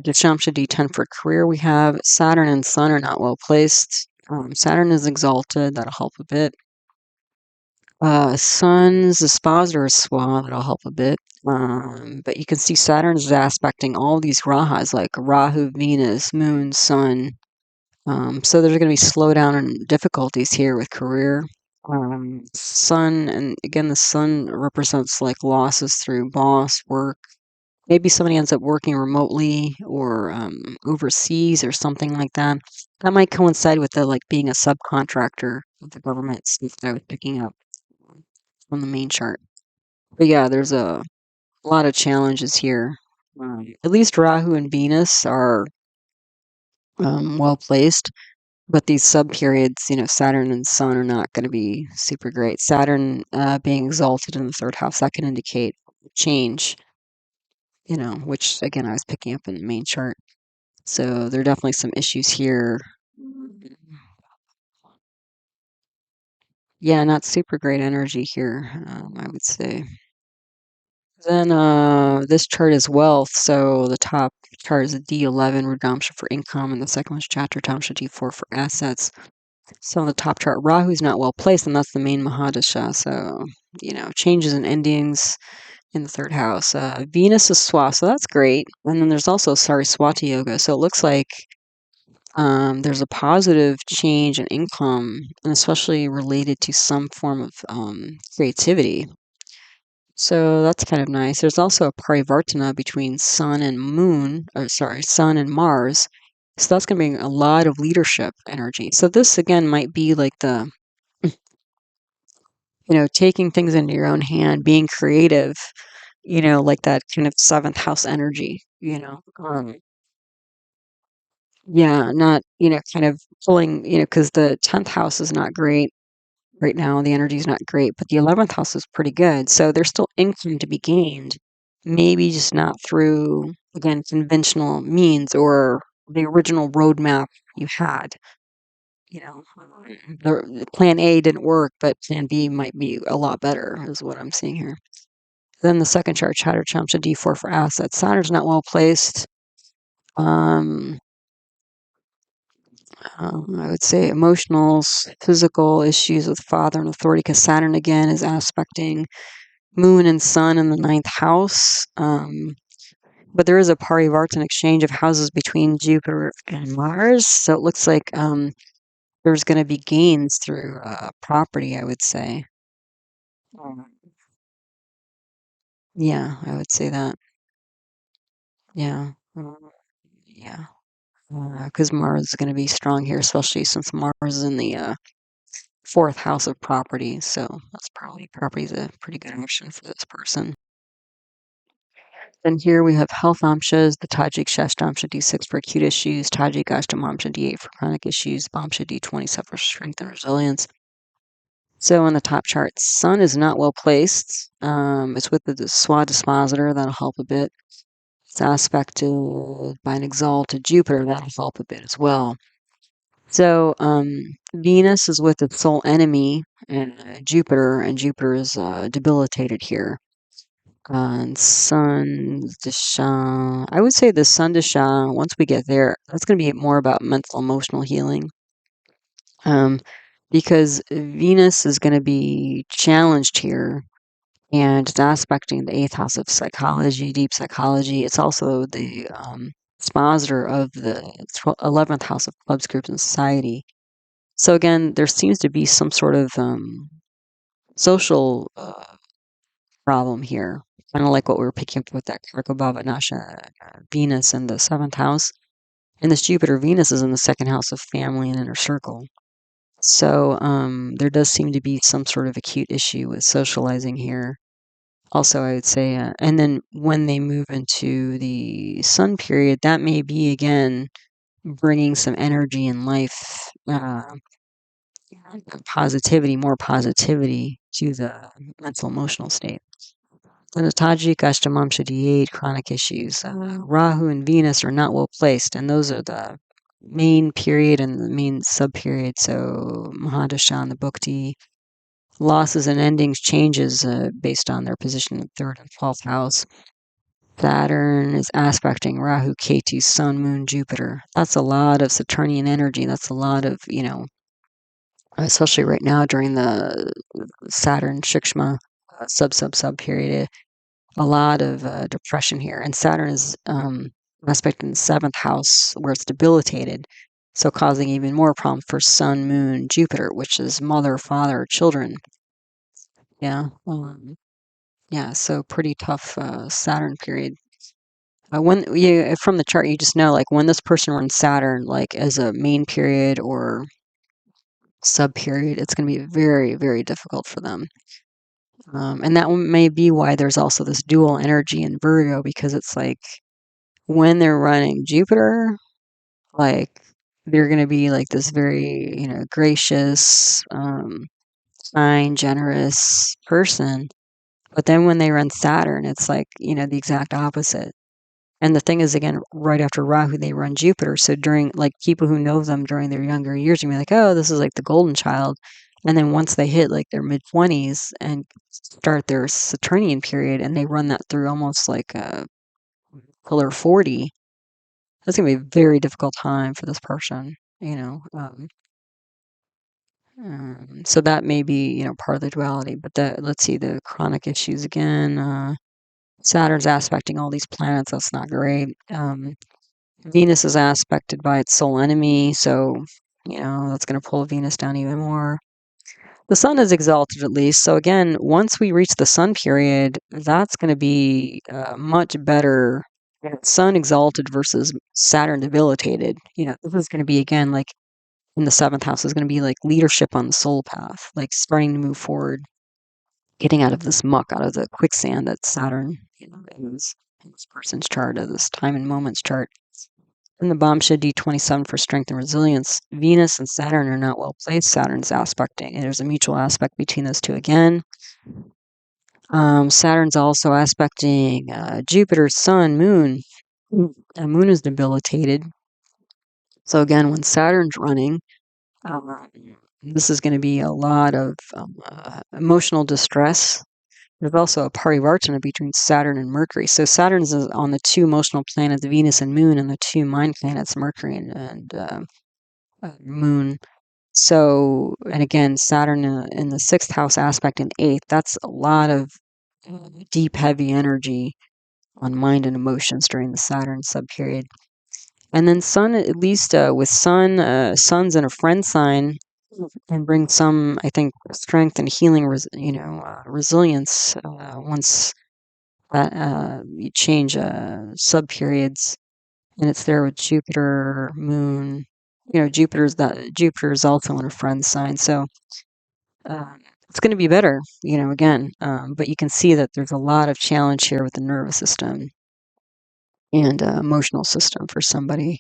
Dashamsha D10 for career, we have Saturn and Sun are not well placed. Saturn is exalted, that'll help a bit. Sun's espoused or swa, that'll help a bit. But you can see Saturn's aspecting all these grahas like Rahu, Venus, Moon, Sun. So there's going to be slowdown and difficulties here with career. Sun, and again, the Sun represents like losses through boss, work. Maybe somebody ends up working remotely or overseas or something like that. That might coincide with the like being a subcontractor of the government stuff that I was picking up on the main chart. But yeah, there's a lot of challenges here. At least Rahu and Venus are well placed, but these sub periods, Saturn and Sun are not going to be super great. Saturn being exalted in the third house, that can indicate change, which again I was picking up in the main chart. So there are definitely some issues here. Yeah, not super great energy here, I would say. Then this chart is wealth. So the top chart is a D11, redemption for income, and the second one's chapter Tamsha D4 for assets. So on the top chart, Rahu's not well placed, and that's the main Mahadasha. So, changes and endings in the third house. Venus is Swa, so that's great. And then there's also Saraswati Yoga. So it looks like there's a positive change in income, and especially related to some form of creativity. So that's kind of nice. There's also a parivartana between Sun and Moon, or sorry, Sun and Mars. So that's going to bring a lot of leadership energy. So this again might be like the, taking things into your own hand, being creative, like that kind of seventh house energy, yeah, not, kind of pulling, because the 10th house is not great right now. The energy is not great, but the 11th house is pretty good. So there's still income to be gained. Maybe just not through, again, conventional means or the original roadmap you had. The plan A didn't work, but plan B might be a lot better, is what I'm seeing here. Then the second chart, Chatter Chamsha D4 for assets. Saturn's not well placed. Um, I would say emotionals, physical issues with father and authority, because Saturn again is aspecting Moon and Sun in the ninth house. But there is a parivartana exchange of houses between Jupiter and Mars, so it looks like there's going to be gains through property, I would say. Um, Yeah, I would say that. Yeah. Yeah. Because Mars is going to be strong here, especially since Mars is in the fourth house of property. So that's probably property is a pretty good option for this person. Then here we have health amshas, the Tajik Shastamsha D6 for acute issues, Tajik Ashtamamsha D8 for chronic issues, Bamsha D27 for strength and resilience. So on the top chart, Sun is not well placed. It's with the swadhispositor, that'll help a bit. It's aspected by an exalted Jupiter, that'll help a bit as well. So Venus is with its sole enemy, Jupiter, and Jupiter is debilitated here. And Sun dasha, I would say the Sun dasha, once we get there, that's going to be more about mental, emotional healing. Because Venus is going to be challenged here, and it's aspecting the eighth house of psychology, deep psychology. It's also the expositor of the 11th house of clubs, groups, and society. So again, there seems to be some sort of social problem here, kind of like what we were picking up with that karako, bhava, nashaya, Venus in the 7th house. And this Jupiter Venus is in the 2nd house of family and inner circle. So there does seem to be some sort of acute issue with socializing here. Also, I would say, and then when they move into the sun period, that may be again bringing some energy and life, positivity, more positivity to the mental emotional state. And the Tajik Ashtamamsha D8 chronic issues. Rahu and Venus are not well placed, and those are the main period and the main sub-period. So Mahadasha and the Bhukti, losses and endings, changes based on their position in the 3rd and 12th house. Saturn is aspecting Rahu, Ketu, Sun, Moon, Jupiter. That's a lot of Saturnian energy. That's a lot of, especially right now during the Saturn Shikshma sub period, a lot of depression here. And Saturn is aspecting the 7th house where it's debilitated, so causing even more problem for Sun, Moon, Jupiter, which is mother, father, children. Yeah. So pretty tough Saturn period. When you from the chart, you just know like when this person runs Saturn, like as a main period or sub period, it's going to be very, very difficult for them. And that may be why there's also this dual energy in Virgo, because it's like when they're running Jupiter, like they're going to be like this very, gracious, kind, generous person. But then when they run Saturn, it's like, the exact opposite. And the thing is, again, right after Rahu, they run Jupiter. So during, like, people who know them during their younger years, you be like, oh, this is like the golden child. And then once they hit like their mid-20s and start their Saturnian period, and they run that through almost like a pillar 40, that's going to be a very difficult time for this person, so that may be, part of the duality. But let's see, the chronic issues again. Saturn's aspecting all these planets. That's not great. Venus is aspected by its sole enemy, so, that's going to pull Venus down even more. The sun is exalted at least, so again, once we reach the sun period, that's going to be much better. Sun exalted versus Saturn debilitated. This is going to be, again, like in the 7th house, is going to be like leadership on the soul path, like starting to move forward, getting out of this muck, out of the quicksand that Saturn, is in this person's chart, of this time and moments chart. And the Bamsha D27 for strength and resilience. Venus and Saturn are not well placed. Saturn's aspecting, and there's a mutual aspect between those two again. Saturn's also aspecting Jupiter, Sun, Moon. And Moon is debilitated. So again, when Saturn's running, this is going to be a lot of emotional distress. There's also a parivartana between Saturn and Mercury. So Saturn's on the 2 emotional planets, Venus and Moon, and the 2 mind planets, Mercury and Moon. So, and again, Saturn in the 6th house aspect in 8th, that's a lot of deep, heavy energy on mind and emotions during the Saturn subperiod. And then Sun, at least with Sun, Sun's in a friend sign, and bring some, I think, strength and healing, resilience once that you change subperiods, and it's there with Jupiter, Moon. Jupiter is also in a friend sign, so it's going to be better, again. But you can see that there's a lot of challenge here with the nervous system and emotional system for somebody.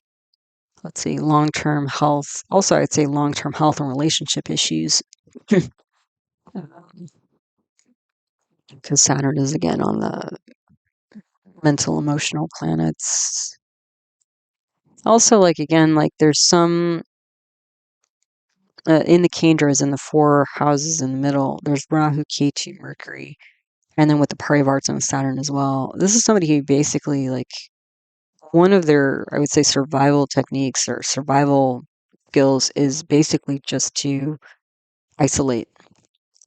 Let's see, long-term health. Also, I'd say long-term health and relationship issues. Because Saturn is again on the mental, emotional planets. Also, like again, like there's some in the Kendras in the four houses in the middle. There's Rahu, Ketu, Mercury, and then with the parivartana Saturn as well. This is somebody who basically like one of their, I would say, survival techniques or survival skills is basically just to isolate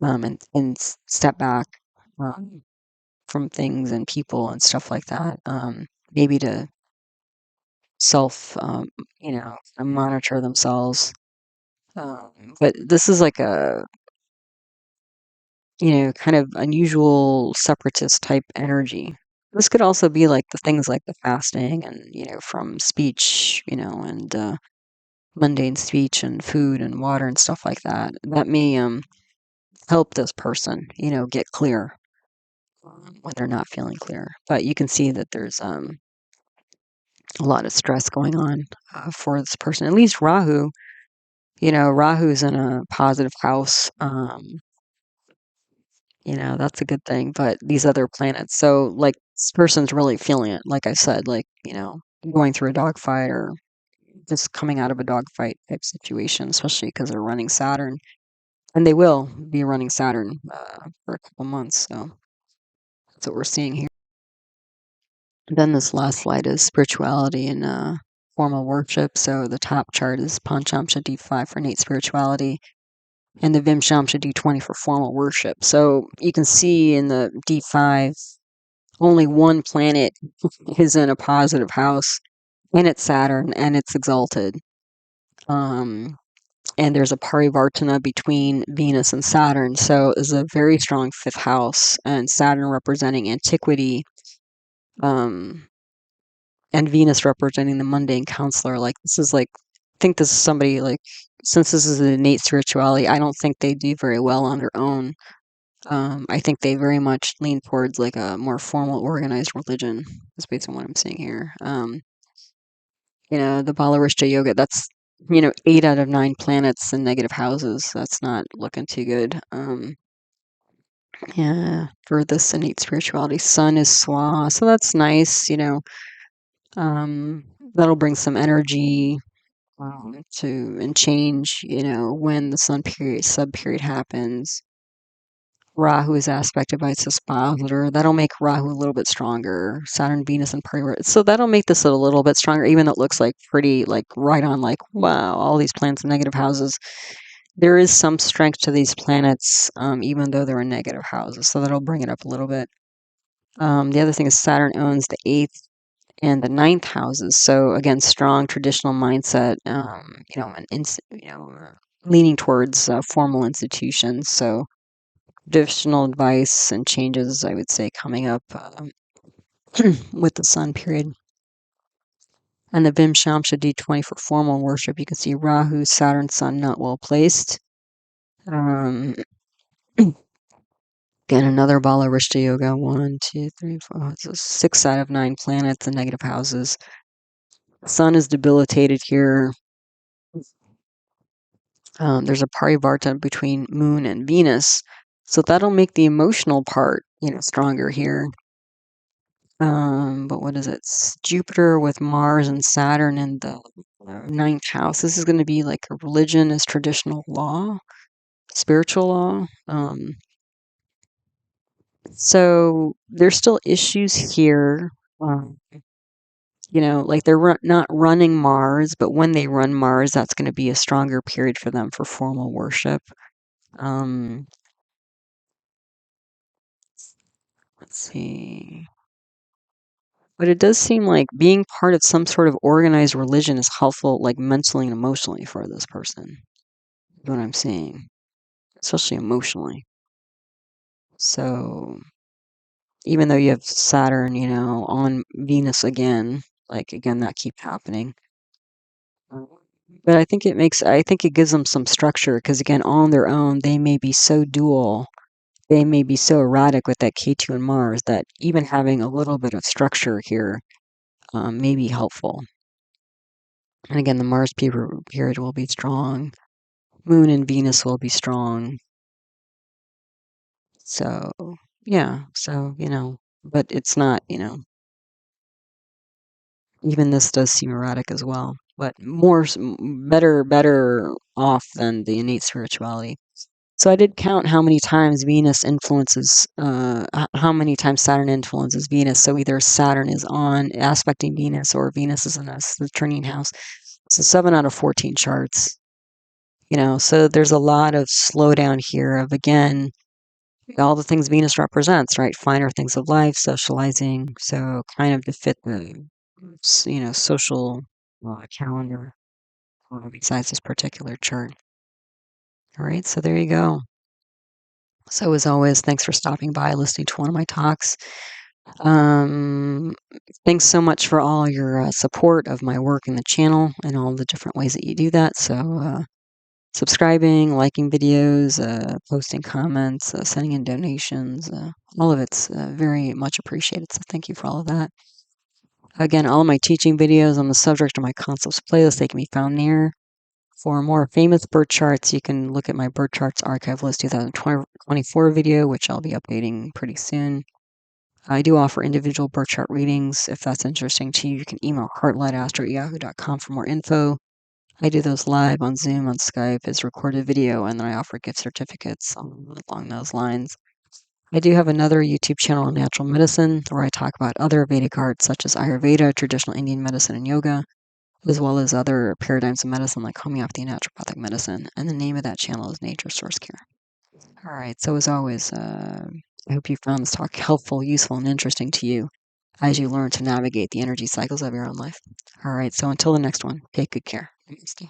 and step back um, from things and people and stuff like that. Maybe to self, monitor themselves. But this is like a, kind of unusual separatist type energy. This could also be like the things like the fasting and, from speech, and mundane speech and food and water and stuff like that. That may help this person, get clear when they're not feeling clear. But you can see that there's a lot of stress going on for this person. At least Rahu, Rahu's in a positive house. That's a good thing. But these other planets, so like this person's really feeling it. Like I said, like, going through a dogfight or just coming out of a dogfight type situation, especially because they're running Saturn. And they will be running Saturn for a couple months. So that's what we're seeing here. Then this last slide is spirituality and formal worship. So the top chart is Panchamsha D5 for innate spirituality and the Vimshamsha D20 for formal worship. So you can see in the D5, only one planet is in a positive house, and it's Saturn, and it's exalted. And there's a parivartana between Venus and Saturn. So it's a very strong fifth house, and Saturn representing antiquity. And Venus representing the mundane counselor. Like this is like, I think this is somebody like, since this is an innate spirituality, I don't think they do very well on their own. I think they very much lean towards like a more formal, organized religion. That's based on what I'm seeing here. The Balarishta yoga. That's 8 out of 9 planets in negative houses. That's not looking too good. Yeah, for this innate spirituality, Sun is Swa, so that's nice. Um, that'll bring some energy to and change, when the sun period sub period happens. Rahu is aspected by its expositor. That'll make Rahu a little bit stronger. Saturn, Venus, and Parivartana. So that'll make this a little bit stronger, even though it looks like pretty, like right on, like wow, all these planets in negative houses. There is some strength to these planets, even though they're in negative houses. So that'll bring it up a little bit. The other thing is Saturn owns the eighth and the ninth houses. So again, strong traditional mindset, leaning towards formal institutions. So traditional advice and changes, I would say, coming up with the sun period. And the Vimshamsha D20 for formal worship, you can see Rahu, Saturn, Sun not well placed. Again, another Bala Rishta Yoga. 1, 2, 3, 4. So 6 out of 9 planets in negative houses. Sun is debilitated here. There's a parivartana between Moon and Venus, so that'll make the emotional part, stronger here. But what is it? It's Jupiter with Mars and Saturn in the ninth house. This is going to be like a religion as traditional law, spiritual law. So there's still issues here. Um, like they're not running Mars, but when they run Mars, that's going to be a stronger period for them for formal worship. Um, let's see. But it does seem like being part of some sort of organized religion is helpful, like mentally and emotionally for this person. Is what I'm seeing, especially emotionally. So even though you have Saturn, on Venus again, like again, that keeps happening. But I think it gives them some structure because again, on their own, they may be so dual, they may be so erratic with that K2 and Mars that even having a little bit of structure here may be helpful. And again, the Mars period will be strong. Moon and Venus will be strong. So, yeah, but it's not, even this does seem erratic as well, but better off than the innate spirituality. So I did count how many times Venus influences, how many times Saturn influences Venus. So either Saturn is on aspecting Venus or Venus is in the turning house. So 7 out of 14 charts, so there's a lot of slowdown here of, again, all the things Venus represents, right? Finer things of life, socializing. So kind of to fit the, social calendar besides this particular chart. All right, so there you go. So as always, thanks for stopping by, listening to one of my talks. Um, Thanks so much for all your support of my work in the channel and all the different ways that you do that. So subscribing, liking videos, posting comments, sending in donations, all of it's very much appreciated. So thank you for all of that. Again, all of my teaching videos on the subject of my concepts playlist, they can be found there. For more famous birth charts, you can look at my birth charts archive list 2024 video, which I'll be updating pretty soon. I do offer individual birth chart readings. If that's interesting to you, you can email heartlightastro@yahoo.com for more info. I do those live on Zoom, on Skype, as recorded video, and then I offer gift certificates along those lines. I do have another YouTube channel on natural medicine where I talk about other Vedic arts such as Ayurveda, traditional Indian medicine, and yoga, as well as other paradigms of medicine like homeopathy and naturopathic medicine. And the name of that channel is Nature Source Care. All right. So as always, I hope you found this talk helpful, useful, and interesting to you as you learn to navigate the energy cycles of your own life. All right. So until the next one, take good care. Namaste.